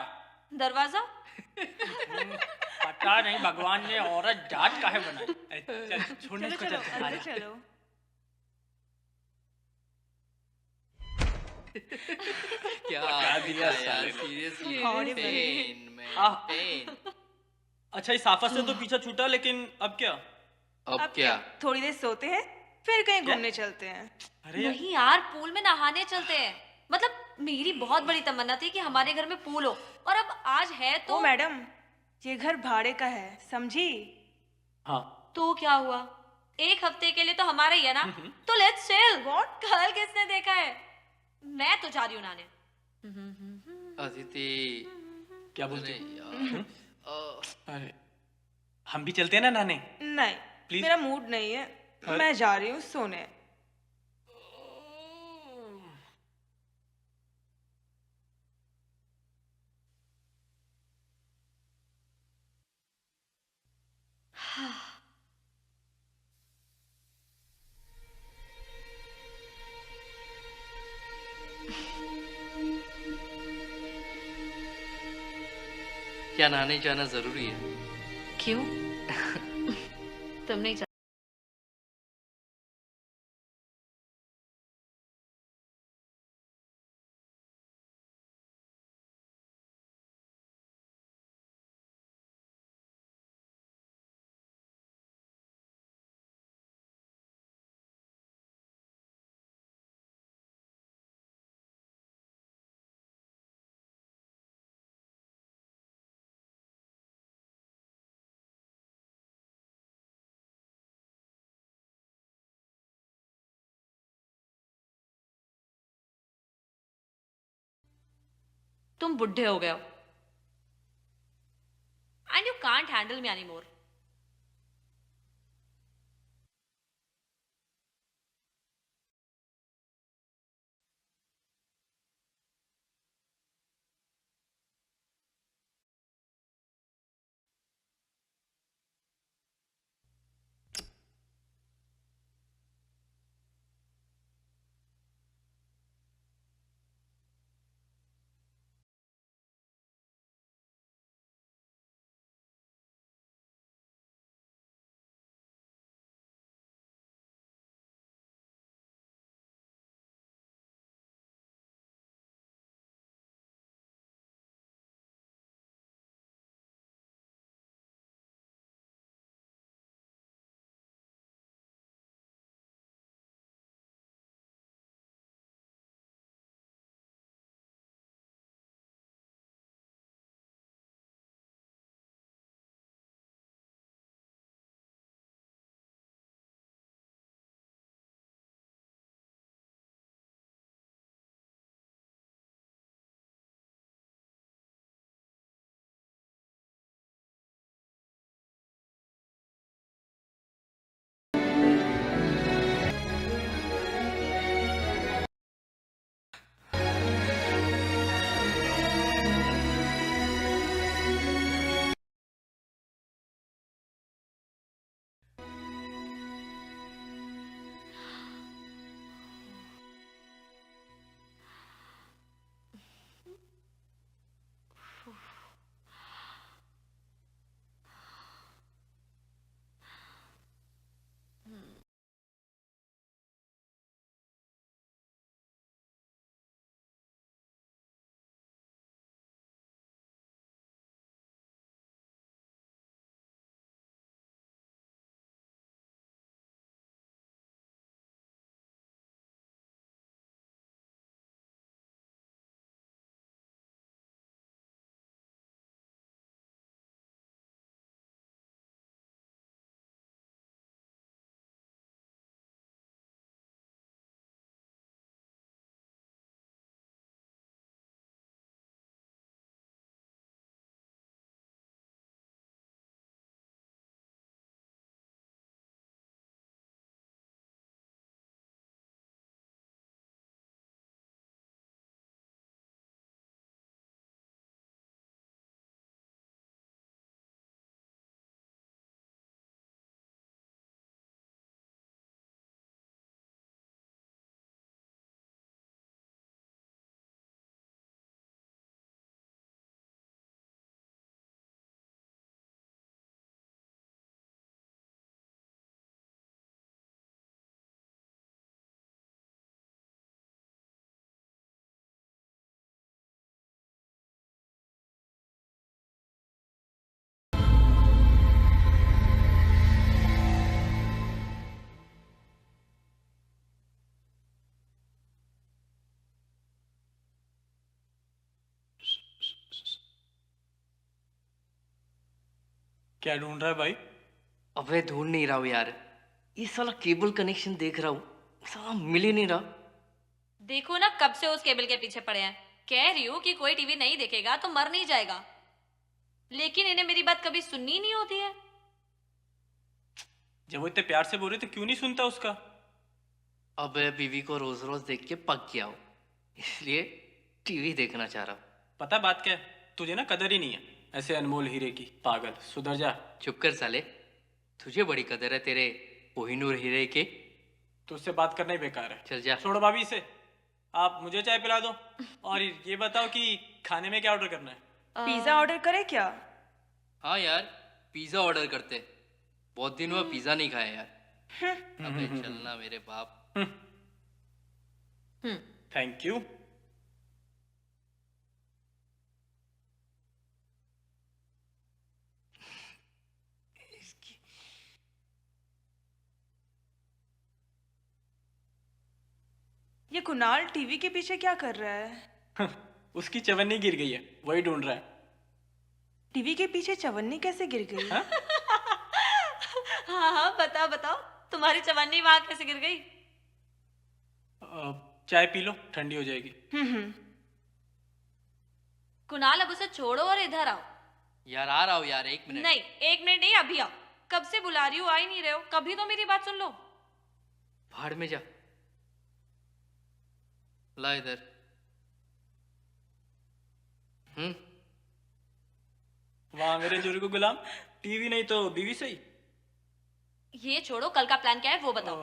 दरवाजा।
पता नहीं भगवान ने औरत जात काहे बनाई। चल छोड़ने
चलो
को
चलो
चल,
अंदर
आजा।
चलो।
क्या दिया यार, सीरियसली
और ये
पेन में
आह।
पेन।
अच्छा इस आफत से तो पीछा छूटा, लेकिन अब क्या?
अब क्या?
थोड़ी देर सोते हैं फिर कहीं
क्या?
घूमने चलते हैं।
अरे
नहीं यार, पूल में नहाने चलते हैं। मतलब मेरी बहुत बड़ी तमन्ना थी कि हमारे घर में पूल हो, और अब आज है तो।
ओ मैडम, ये घर भाड़े का है, समझी?
हाँ,
तो क्या हुआ, एक हफ्ते के लिए तो हमारा ही है ना, तो लेट्स चिल।
What?
कल किसने देखा है? मैं तो जा रही हूँ नहाने।
अदिति,
क्या
अरे
बोलते?
यार,
अरे हम भी चलते हैं ना नहाने?
नहीं,
Please?
मेरा मूड नहीं है,
अरे-
मैं जा रही हूँ सोने।
क्या नहाने जाना जरूरी है?
क्यों? तुम नहीं तुम बुढ़े हो गए हो, and you can't handle me any more.
क्या ढूंढ रहा है भाई?
अबे ढूंढ नहीं रहा हूँ यार, ये साला केबल कनेक्शन देख रहा हूँ, साला मिल ही नहीं रहा।
देखो ना, कब से उस केबल के पीछे पड़े हैं। कह रही हूँ कि कोई टीवी नहीं देखेगा तो मर नहीं जाएगा, लेकिन इन्हें मेरी बात कभी सुननी नहीं होती है।
जब वो इतने प्यार से बोल रहे थे क्यों नहीं सुनता उसका?
अबे बीवी को रोज रोज देख के पक गया हूँ, इसलिए टीवी देखना चाह रहा हूँ।
पता बात क्या है, तुझे ना कदर ही नहीं है ऐसे अनमोल हीरे की। पागल, सुधर जा।
चुप कर साले, तुझे बड़ी कदर है तेरे कोहिनूर हीरे के।
तुझसे बात करना ही बेकार है।
चल जा।
छोड़ो भाभी से, आप मुझे चाय पिला दो। और ये बताओ कि खाने में क्या ऑर्डर करना है?
पिज्जा ऑर्डर करे क्या?
हाँ यार, पिज्जा ऑर्डर करते, बहुत दिन हुआ पिज्जा नहीं खाया यार। अबे चलना मेरे बाप।
Thank you.
ये कुणाल टीवी के पीछे क्या कर रहा है?
उसकी चवन्नी गिर गई है, वही ढूंढ रहा है।
टीवी के पीछे चवन्नी कैसे गिर गई?
हाँ?
हाँ हाँ, बताओ बताओ, तुम्हारी चवन्नी वहां कैसे गिर गई?
चाय पी लो, ठंडी हो जाएगी।
कुणाल, अब उसे छोड़ो और इधर आओ।
यार आ रहा हूँ यार, 1 मिनट।
नहीं, 1 मिनट नहीं, अभी आओ। कब से बुला रही हूँ, आ ही नहीं रहे हो। कभी तो मेरी बात सुन लो।
भाड़ में जा, ला इधर।
वाह मेरे जोरी को गुलाम, टीवी नहीं तो बीवी सही।
ये छोड़ो, कल का प्लान क्या है वो बताओ।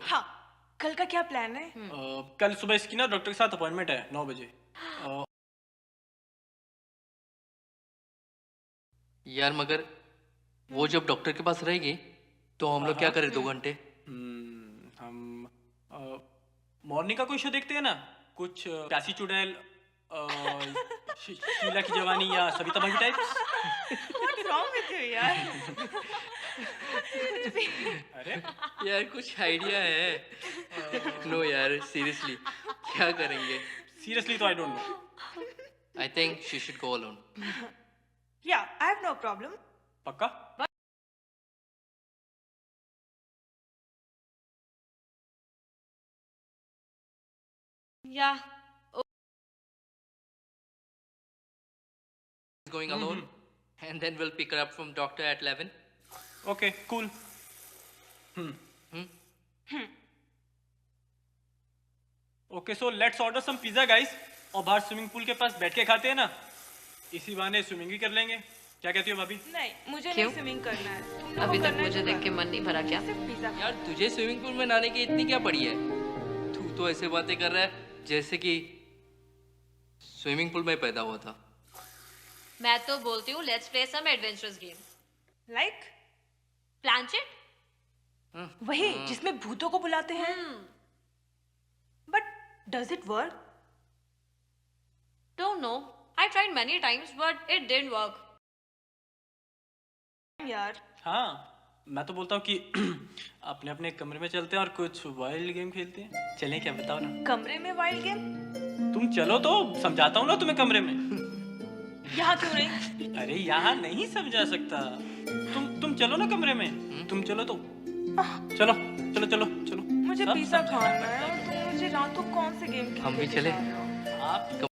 हाँ, कल का क्या प्लान है?
कल सुबह इसकी ना डॉक्टर के साथ अपॉइंटमेंट है 9 बजे।
यार मगर वो जब डॉक्टर के पास रहेगी तो हम लोग क्या करें 2 घंटे?
हम मॉर्निंग का कोई शो देखते हैं ना, कुछ प्यासी चुड़ैल, शीला की जवानी या सविता भाभी types.
What's wrong with you यार?
अरे
यार कुछ आइडिया है? नो यार सीरियसली, क्या करेंगे?
सीरियसली तो I don't know.
I think she should go alone.
Yeah, I have no problem.
पक्का?
या
Going alone, and then we'll pick her up from doctor at 11.
Okay cool. Okay so let's order some pizza guys, और बाहर swimming pool के पास बैठ के खाते हैं ना, इसी बहाने स्विमिंग भी कर लेंगे। क्या कहती हो भाभी?
नहीं, मुझे
क्यों?
नहीं स्विमिंग करना है। तुम लोगों
अभी
को
तक
करना है
मुझे
तो
देख के
करो।
मन नहीं भरा क्या?
सिर्फ पिज्जा
यार तुझे स्विमिंग पूल में नहाने की इतनी क्या पड़ी है? तू तो ऐसे बातें कर रहा है जैसे कि स्विमिंग पूल में पैदा हुआ था।
मैं तो बोलती हूँ let's play some adventurous game.
Like
planchette?
वही जिसमें भूतों को बुलाते हैं। But does it work?
Don't know. I tried many times but it didn't work.
यार
हाँ, मैं तो बोलता हूँ कि अपने अपने कमरे में चलते हैं और कुछ वाइल्ड गेम खेलते हैं। चलें क्या, बताओ ना?
कमरे में वाइल्ड गेम?
तुम चलो तो समझाता हूँ ना तुम्हें कमरे में।
यहाँ क्यों नहीं?
अरे यहाँ नहीं समझा सकता। तुम चलो ना कमरे में। तुम चलो तो चलो चलो चलो चलो।
मुझे
सब
पिज्जा
समझा।
खाना है। तुम मुझे रातों कौन से गेम
हम भी चले?
आप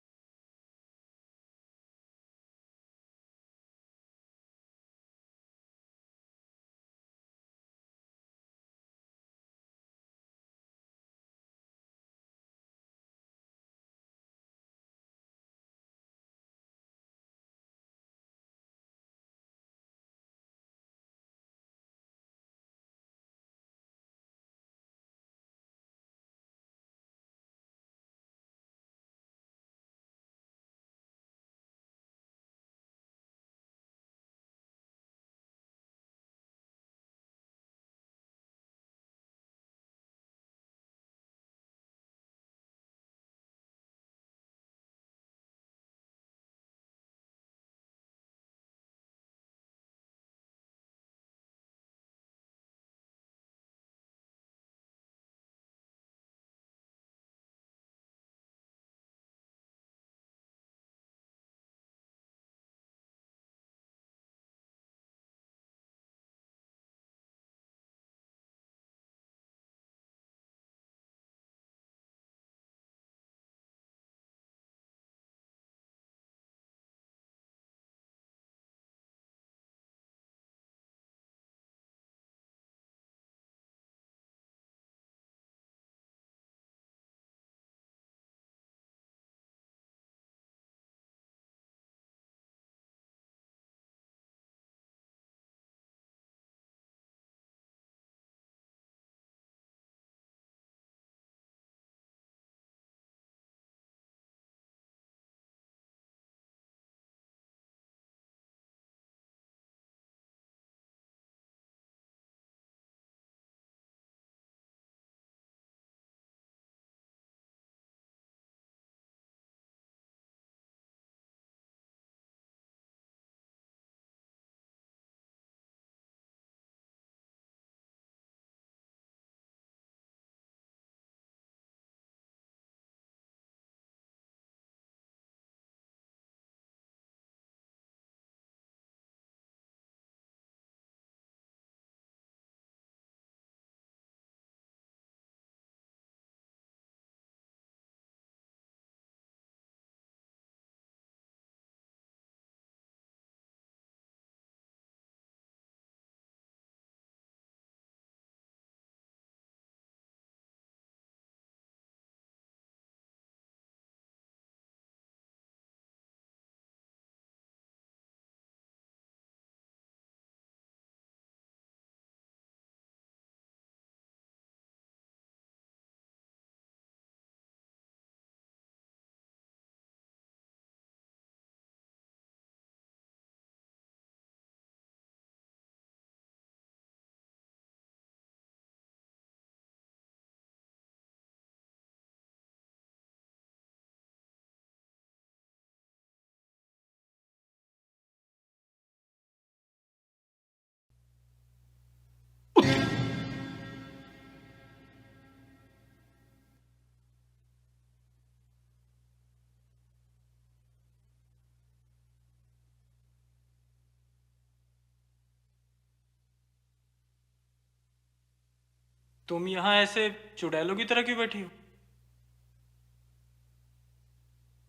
तुम यहाँ ऐसे चुड़ैलों की तरह क्यों बैठी हो?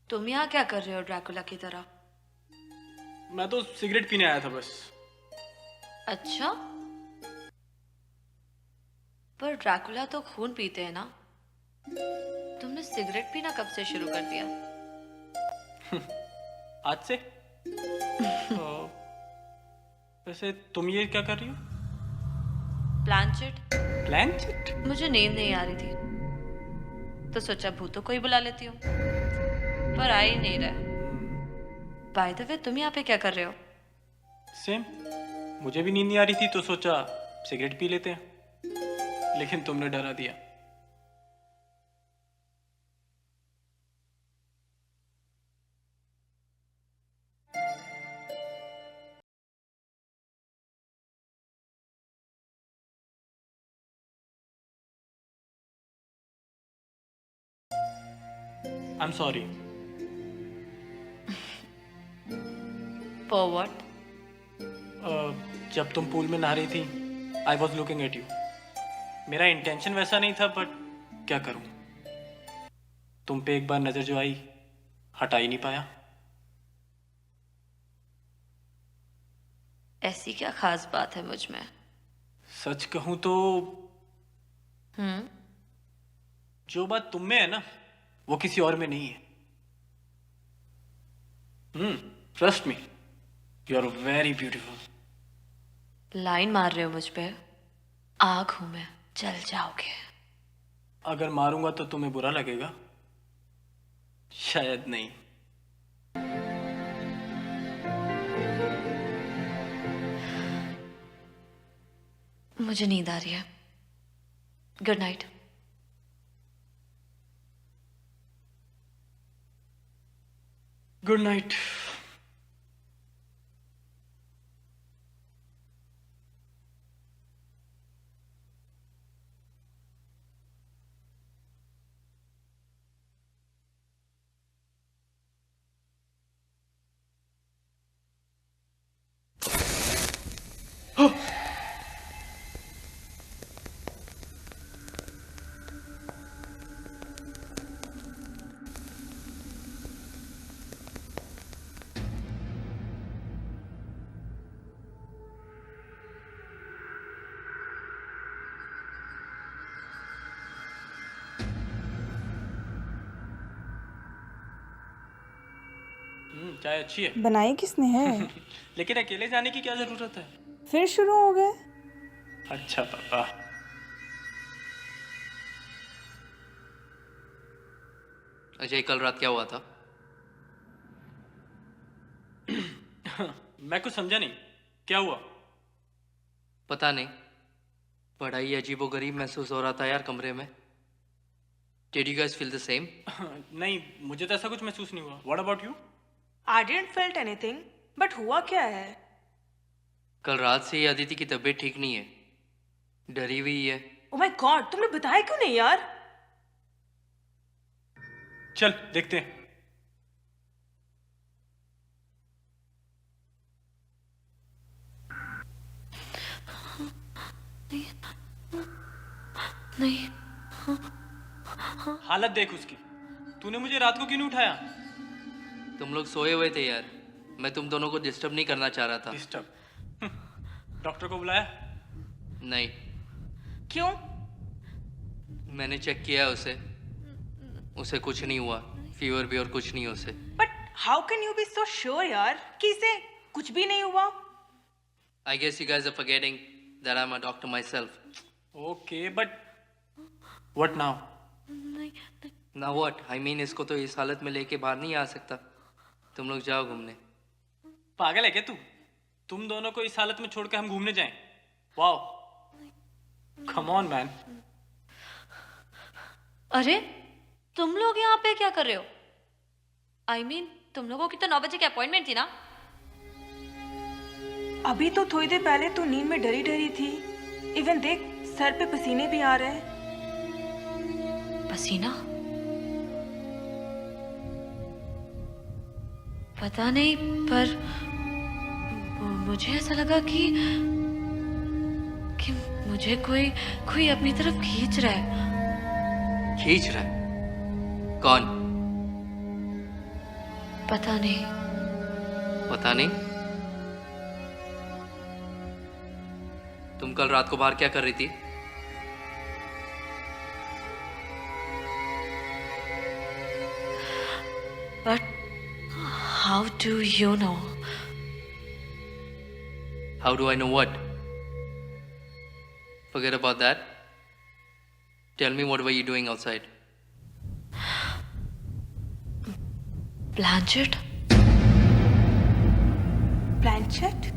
तुम यहाँ क्या कर रहे हो ड्रैकुला की तरह?
मैं तो सिगरेट पीने आया था बस।
अच्छा, पर ड्रैकुला तो खून पीते हैं ना? तुमने सिगरेट पीना कब से शुरू कर दिया?
आज से? वैसे तुम ये क्या कर रही हो?
प्लानचेट।
प्लानचेट?
मुझे नींद नहीं आ रही थी तो सोचा भूतों को ही बुला लेती हूँ, पर आ ही नहीं रहा। बाय द वे, तुम यहाँ पे क्या कर रहे हो?
सेम, मुझे भी नींद नहीं आ रही थी तो सोचा सिगरेट पी लेते हैं, लेकिन तुमने डरा दिया। I'm sorry.
For what?
जब तुम पूल में नहा रही थी, I was looking at you. मेरा इंटेंशन वैसा नहीं था, बट क्या करूं? तुम पे एक बार नजर जो आई, हटा ही नहीं पाया।
ऐसी क्या खास बात है मुझ में?
सच कहूं तो जो बात तुम में है ना, वो किसी और में नहीं है। Trust me, you are very beautiful.
Line मार रहे हो मुझ पे? आग हूं मैं, जल जाओगे।
अगर मारूंगा तो तुम्हें बुरा लगेगा? शायद नहीं।
मुझे नींद आ रही है। Good night.
Good night. चाय अच्छी है।
बनाई किसने है?
लेकिन अकेले जाने की क्या जरूरत है?
फिर शुरू हो गए?
अच्छा पापा।
अजय, कल रात क्या हुआ था?
मैं कुछ समझा नहीं, क्या हुआ?
पता नहीं, बड़ा ही अजीबोगरीब महसूस हो रहा था यार कमरे में। Did you guys feel the same?
नहीं, मुझे तो ऐसा कुछ महसूस नहीं हुआ। What about you?
I didn't felt anything, but हुआ क्या है?
कल रात से ही अदिति की तबीयत ठीक नहीं है, डरी हुई है।
Oh my God, तुमने बताया क्यों नहीं यार?
चल देखते हैं।
नहीं।
हालत देख उसकी। तूने मुझे रात को क्यों नहीं उठाया?
तुम लोग सोए हुए थे यार, मैं तुम दोनों को डिस्टर्ब नहीं करना चाह रहा था।
डिस्टर्ब? डॉक्टर को बुलाया?
नहीं।
क्यों?
मैंने चेक किया उसे, उसे कुछ नहीं हुआ, फीवर भी और कुछ नहीं उसे।
But how can you be so sure यार कि इसे कुछ भी नहीं हुआ?
I guess you guys are forgetting that I'm a doctor myself.
Okay, but what now?
Now what? I mean, इसको तो इस हालत में लेके बाहर नहीं आ सकता। तुम लोग जाओ घूमने।
पागल है क्या तू? तुम दोनों को इस हालत में छोड़ के हम घूमने जाएं? Wow, come on man.
अरे तुम लोग यहाँ पे क्या कर रहे हो? I mean, तुम लोगों की तो 9 बजे की अपॉइंटमेंट थी ना?
अभी तो थोड़ी देर पहले तू नींद में डरी डरी थी। इवन देख, सर पे पसीने भी आ रहे हैं।
पसीना? पता नहीं, पर मुझे ऐसा लगा कि मुझे कोई कोई अपनी तरफ खींच रहा है।
खींच रहा है? कौन?
पता नहीं।
पता नहीं? तुम कल रात को बाहर क्या कर रही थी?
But how do you know?
How do I know what? Forget about that. Tell me, what were you doing outside?
Blanchett?
Blanchett?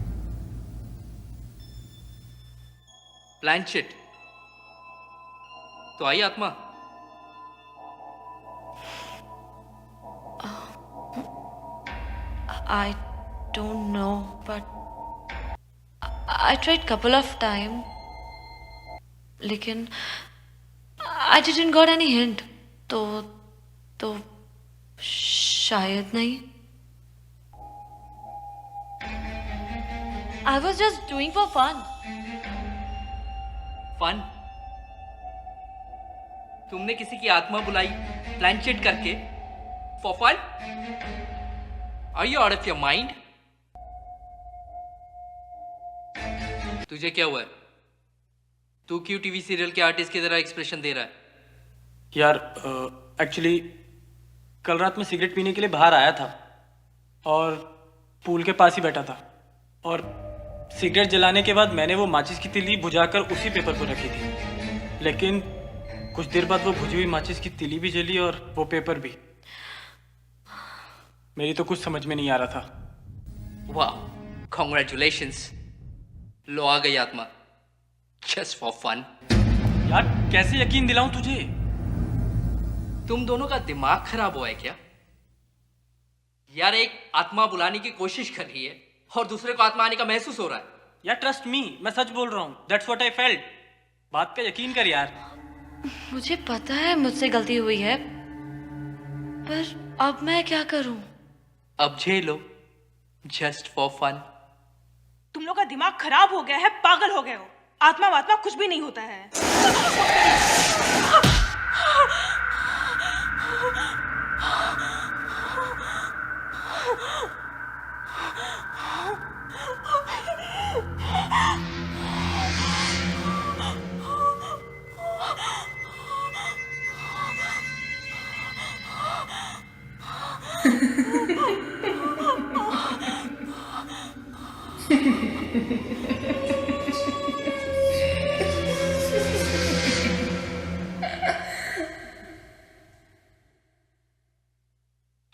Blanchett. तो आई आत्मा?
I don't know, but I tried couple of time, लेकिन I didn't got any hint. तो शायद नहीं. I was just doing for fun.
Fun? तुमने किसी की आत्मा बुलाई प्लानचेट करके for fun? Are you out of your mind? तुझे क्या हुआ है? तू क्यों टीवी सीरियल के आर्टिस्ट की तरह एक्सप्रेशन दे रहा है?
यार एक्चुअली कल रात में सिगरेट पीने के लिए बाहर आया था और पूल के पास ही बैठा था, और सिगरेट जलाने के बाद मैंने वो माचिस की तिली बुझाकर उसी पेपर पर रखी थी, लेकिन कुछ देर बाद वो बुझी हुई माचिस की तिली भी जली और वो पेपर भी। मेरी तो कुछ समझ में नहीं आ रहा था।
वाह, कॉन्ग्रेचुलेशंस, लो आ गई आत्मा, जस्ट फॉर फन।
यार कैसे यकीन दिलाऊं तुझे?
तुम दोनों का दिमाग खराब हुआ है क्या? यार एक आत्मा बुलाने की कोशिश कर रही है और दूसरे को आत्मा आने का महसूस हो रहा है।
यार ट्रस्ट मी, मैं सच बोल रहा हूँ। That's what I felt. बात का यकीन कर यार।
मुझे पता है मुझसे गलती हुई है, पर अब मैं क्या करूं?
अब झेलो, जस्ट फॉर फन।
तुम लोग का दिमाग खराब हो गया है, पागल हो गए हो। आत्मा वात्मा कुछ भी नहीं होता है।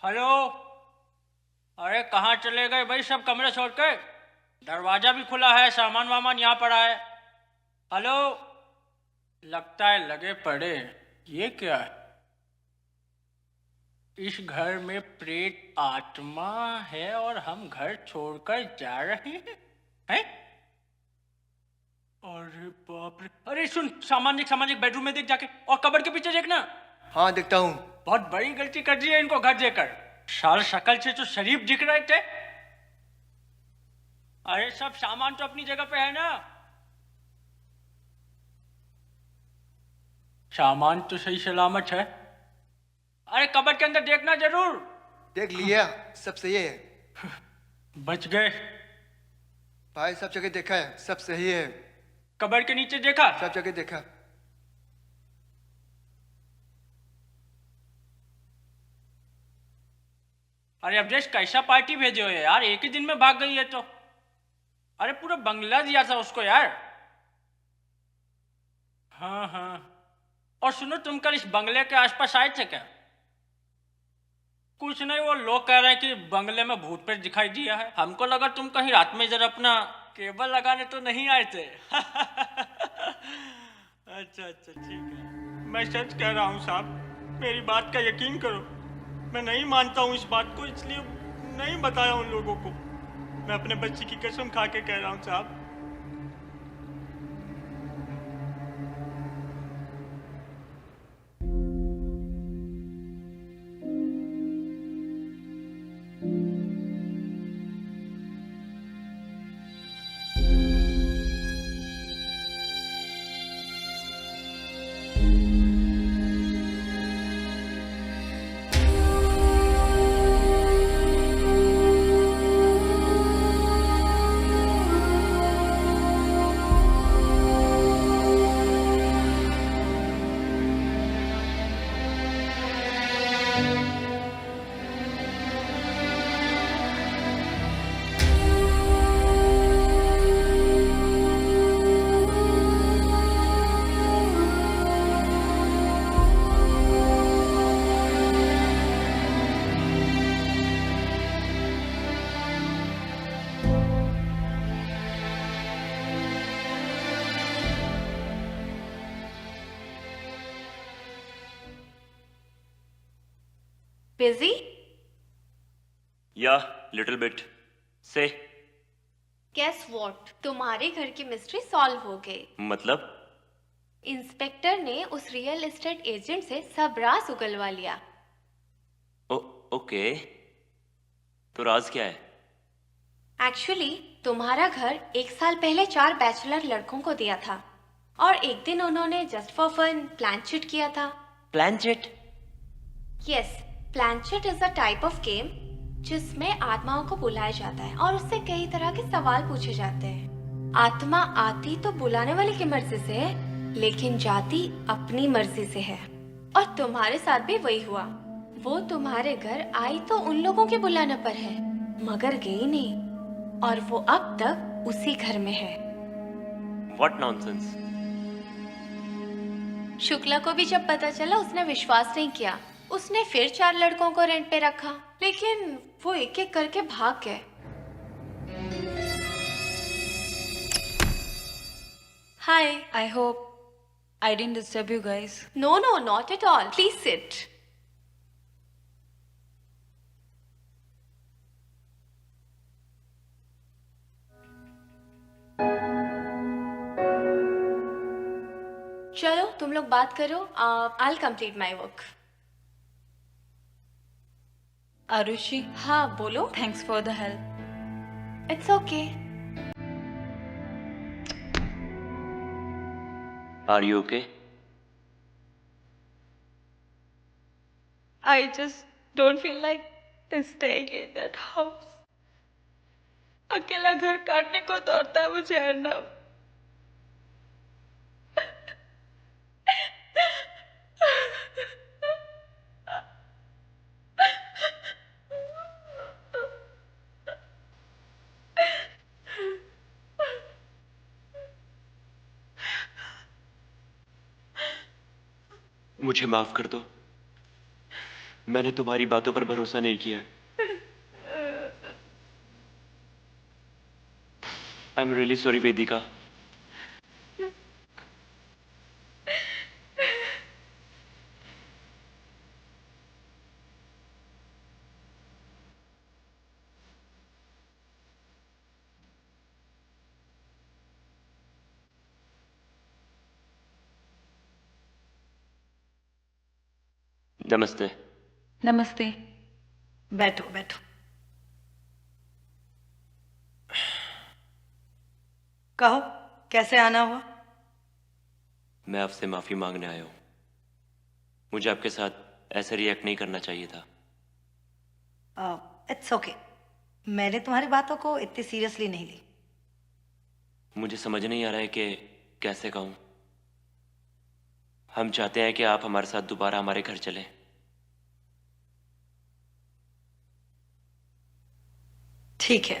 हेलो, अरे कहाँ चले गए भाई सब कमरे छोड़ के? दरवाजा भी खुला है, सामान वामान यहाँ पड़ा है। हेलो, लगता है लगे पड़े। ये क्या है? इस घर में प्रेत आत्मा है और हम घर छोड़कर जा रहे हैं? अरे बाप रे! अरे सुन, सामाजिक बेडरूम में देख जाके, और कबर्ड के पीछे देखना।
हाँ देखता हूँ।
बहुत बड़ी गलती कर दी है इनको घर देकर। साल शक्ल से तो शरीफ दिख रहे थे। अरे सब सामान तो अपनी जगह पे है ना? सामान तो सही सलामत है। अरे कबर्ड के अंदर देखना जरूर।
देख लिया, सब सही है।
बच गए
भाई, सब जगह देखा है, सब सही है।
कबर्ड के नीचे देखा?
सब जगह देखा।
अरे अवधेश, कैसा पार्टी भेजे हो यार, एक ही दिन में भाग गई है तो। अरे पूरा बंगला दिया था उसको यार। हाँ हाँ, और सुनो, तुम कल इस बंगले के आसपास आए थे क्या? कुछ नहीं, वो लोग कह रहे हैं कि बंगले में भूत प्रेत दिखाई दिया है। हमको लगा तुम कहीं रात में जरा अपना केबल लगाने तो नहीं आए थे। अच्छा अच्छा, ठीक है। मैं सच कह रहा हूँ साहब, मेरी बात का यकीन करो। मैं नहीं मानता हूँ इस बात को, इसलिए नहीं बताया उन लोगों को। मैं अपने बच्ची की कसम खा के कह रहा हूँ साहब।
बिजी?
या लिटिल बिट से
गेस व्हाट, तुम्हारे घर की मिस्ट्री सॉल्व हो गई।
मतलब
इंस्पेक्टर ने उस रियल एस्टेट एजेंट से सब राज उगलवा लिया।
ओके, तो राज क्या है?
एक्चुअली तुम्हारा घर 1 साल पहले 4 बैचलर लड़कों को दिया था और एक दिन उन्होंने जस्ट फॉर फन प्लानचेट किया था।
Planchette?
Yes, planchette is a type of game जिसमें आत्माओं को बुलाया जाता है और उससे कई तरह के सवाल पूछे जाते हैं। आत्मा आती तो बुलाने वाले की मर्जी से है, लेकिन जाती अपनी मर्जी से है। और तुम्हारे साथ भी वही हुआ। वो तुम्हारे घर आई तो उन लोगों के बुलाने पर है, मगर गई नहीं, और वो अब तक उसी घर में है।
What nonsense.
शुक्ला को भी जब पता चला उसने विश्वास नहीं किया। उसने फिर 4 लड़कों को रेंट पे रखा, लेकिन वो एक एक करके भाग गए। Hi.
I hope I didn't disturb you guys.
No no, not at all, please sit. चलो तुम लोग बात करो। I'll complete my work.
Arushi,
हाँ बोलो।
thanks for the help.
It's okay.
Are you okay?
I just don't feel like staying in that house. अकेला घर काटने को दौड़ता है मुझे अर्नब।
मुझे माफ कर दो, मैंने तुम्हारी बातों पर भरोसा नहीं किया। आई एम रियली सॉरी वेदिका। नमस्ते।
नमस्ते।
बैठो बैठो। कहो, कैसे आना हुआ?
मैं आपसे माफी मांगने आया हूं। मुझे आपके साथ ऐसे रिएक्ट नहीं करना चाहिए था।
इट्स ओके, मैंने तुम्हारी बातों को इतनी सीरियसली नहीं ली।
मुझे समझ नहीं आ रहा है कि कैसे कहूं। हम चाहते हैं कि आप हमारे साथ दोबारा हमारे घर चलें।
ठीक है,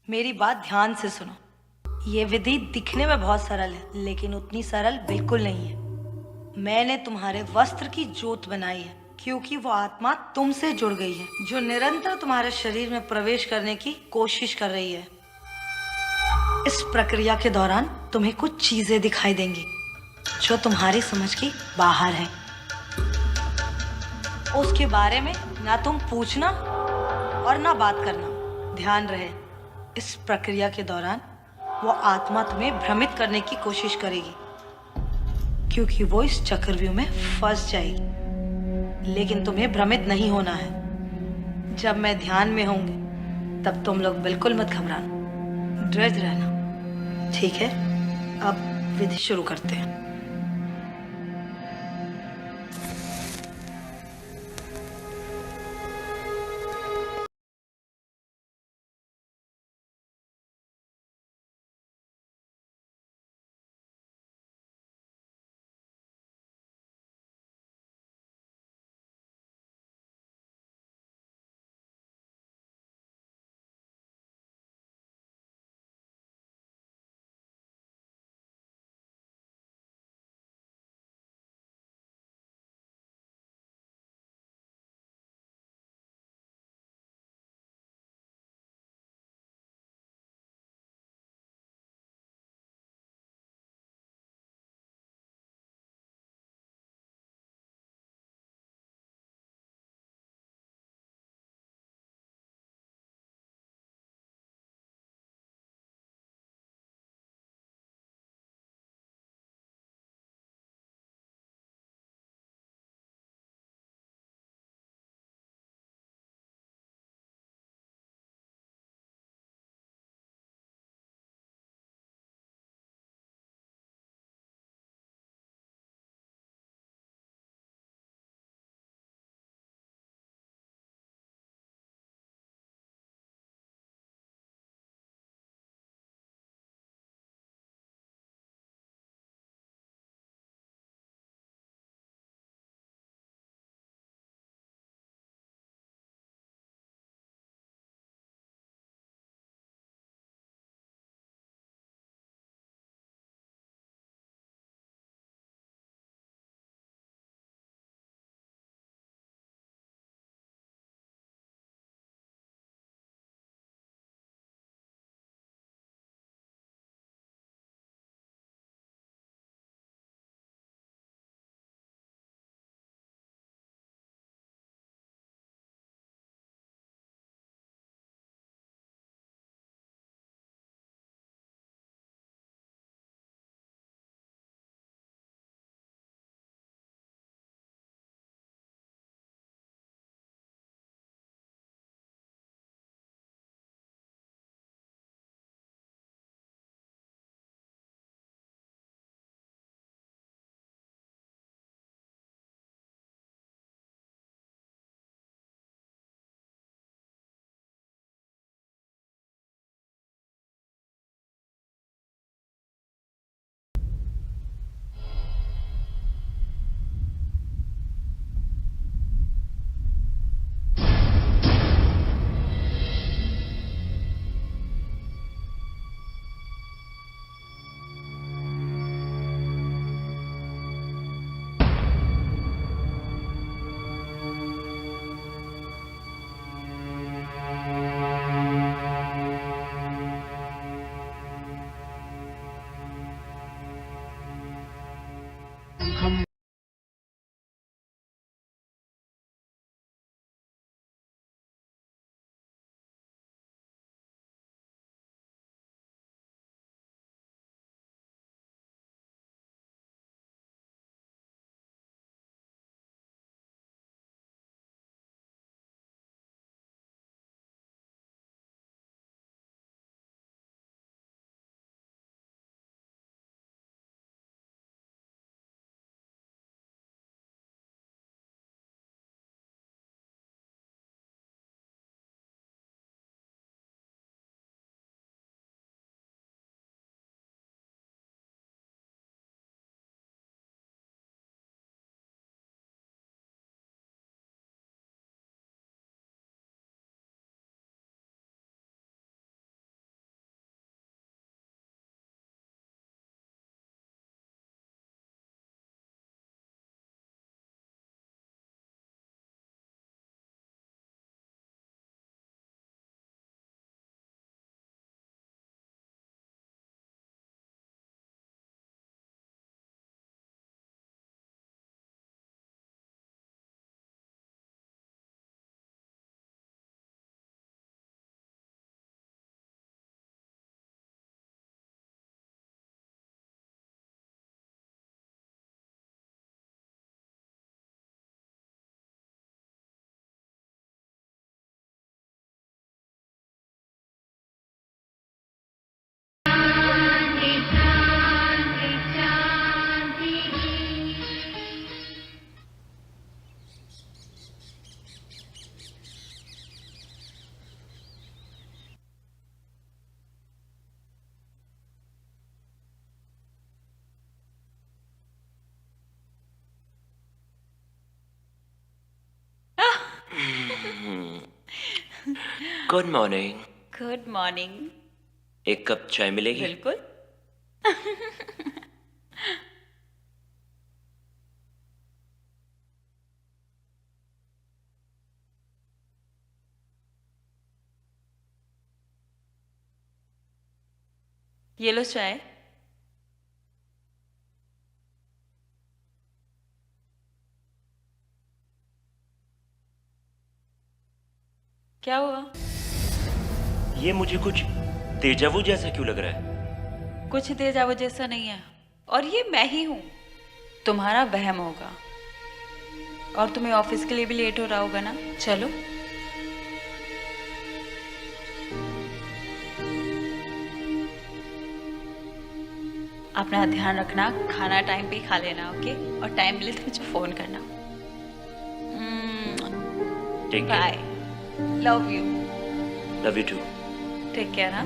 मेरी बात ध्यान से सुनो। ये विधि दिखने में बहुत सरल है, लेकिन उतनी सरल बिल्कुल नहीं है। मैंने तुम्हारे वस्त्र की जोत बनाई है, क्योंकि वो आत्मा तुमसे जुड़ गई है, जो निरंतर तुम्हारे शरीर में प्रवेश करने की कोशिश कर रही है। इस प्रक्रिया के दौरान तुम्हें कुछ चीजें दिखाई देंगी जो तुम्हारी समझ की बाहर हैं। उसके बारे में ना तुम पूछना और ना बात करना। ध्यान रहे, इस प्रक्रिया के दौरान वो आत्मा तुम्हें भ्रमित करने की कोशिश करेगी, क्योंकि वो इस चक्रव्यूह में फंस जाएगी। लेकिन तुम्हें भ्रमित नहीं होना है। जब मैं ध्यान में होंगी तब तुम लोग बिल्कुल मत घबराना, धैर्य रहना, ठीक है? अब विधि शुरू करते हैं।
Good morning.
Good morning.
एक कप चाय मिलेगी?
बिल्कुल। ये लो चाय। क्या हुआ?
ये मुझे कुछ तेजावू जैसा क्यों लग रहा है?
कुछ तेजाब जैसा नहीं है, और ये मैं ही हूं। तुम्हारा वहम होगा। और तुम्हें ऑफिस के लिए भी लेट हो रहा होगा ना। चलो। अपना ध्यान रखना, खाना टाइम पे ही खा लेना, ओके? और टाइम मिले तो मुझे फोन करना। Bye. Love you.
Love you too.
Take care. हाँ,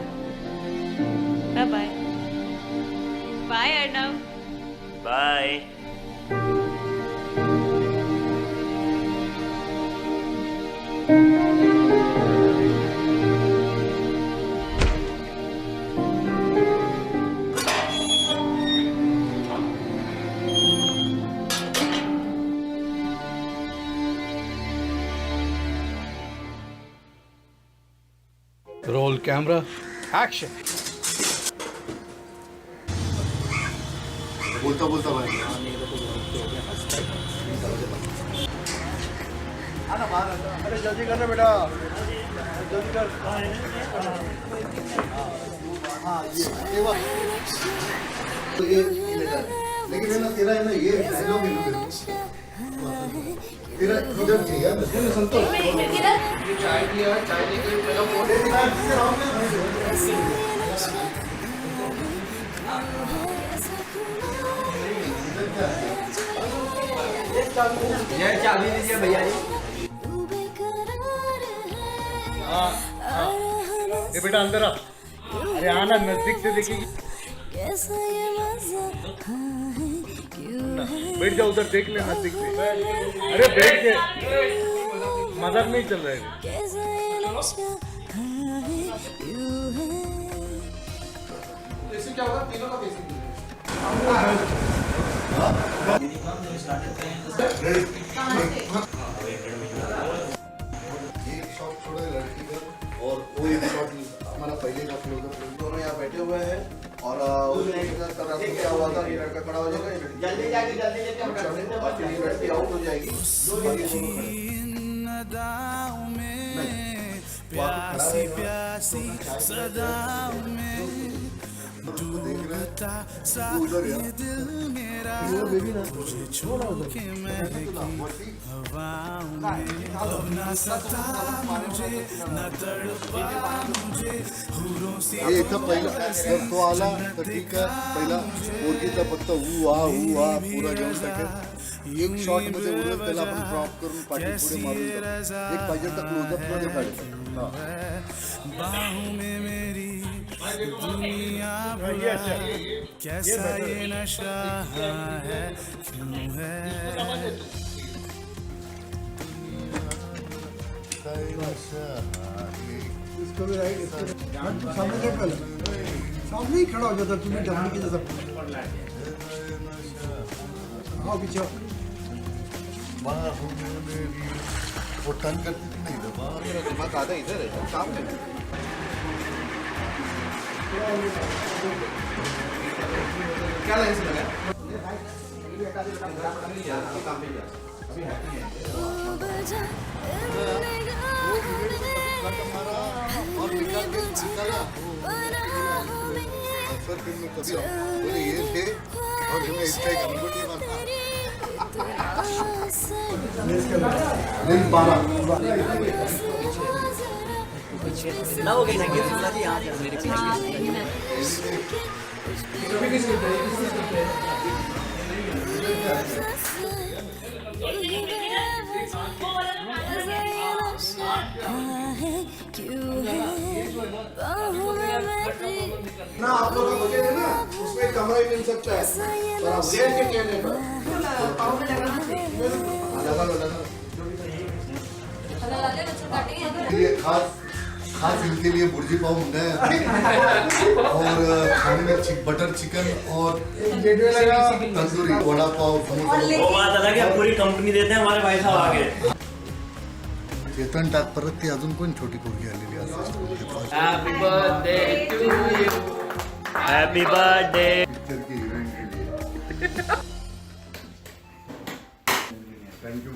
bye bye. Bye Arnav.
Bye.
Roll camera action.
बोलता बोलता भाई अरे जल्दी करना बेटा, जल्दी कर। हाँ ये वाह, तो ये लेकिन है ना तेरा है ना ये डायलॉग है ना तेरा इधर चाहिए संतोष। ये चाय दिया, चाय लेके पहला फोटो दिखा जिससे राम ने
ये चाबी दीजिए भैया जी।
ये बेटा अंदर आ। अरे आना, नजदीक से देखेगी। बैठ जाओ उधर, देख ले नजदीक से। अरे बैठ के, मजाक नहीं चल रहा है। ऐसे क्या होगा, तीनों का बेसिक एक शॉट छोड़े लड़की का, और कोई शॉट हमारा पहले का क्लोजअप। दोनों यहाँ बैठे हुए हैं और उस लड़के का तरह से क्या हुआ था, ये लड़का खड़ा हो जाएगा, जल्दी जाके जल्दी लेके लड़की आउट हो जाएगी। प्यासी प्यासी सदाओं में डूबता सा ये दिल मेरा, तुझे छोड़ के महकी हवाओं में। अब ना सता मुझे, न तड़पा मुझे हुरों से।
हे इथं पहिला जर तो आला तर ठीक आहे, पहिला पोरगीचा फक्त हू हा पुरा घेऊन टाकेल। एक शॉट मध्ये उरलं त्याला आपण ड्रॉप करून पाठी पुढे मारून टाकू। एक पाहिजे तर क्लोजअप मध्ये काढू।
बाहों में मेरी दुनिया भुला, कैसा ये नशा है, क्यों है।
इसको भी राइट, इसको सामने देख कर, सामने ही खड़ा हो जाता तुम्हें डमनी की जैसा। आओ पीछे।
बाहों में मेरी वो टर्न करती थी नहीं तो
मेरा दिमाग आधा इधर है, सामने। क्या लाइन से लगा? अभी हैप्पी है।
और निकाल के निकाला अक्सर फिल्म में कभी बोले ये थे और हमें इसका एक अंगूठी मारता नहीं 12
ना हो गई संगीत शुक्ला जी, यहाँ से मेरे
ना आप लोग का बजट है ना, उसमें कमरा ही मिल सकता है, पर आप रेंट के कहने पर लगा लो।
ये खास खास इनके लिए बुर्जी पाव मुंडा है और खाने में बटर चिकन और तंदूरी वड़ा पाव
वो बात अलग है, पूरी कंपनी देते हैं हमारे भाई साहब आगे।
चेतन टाक परत ती अजून कोण छोटी पोरगी आलेली असते
happy birthday to you
happy birthday.
Picture के इवेंट के लिए थैंक यू।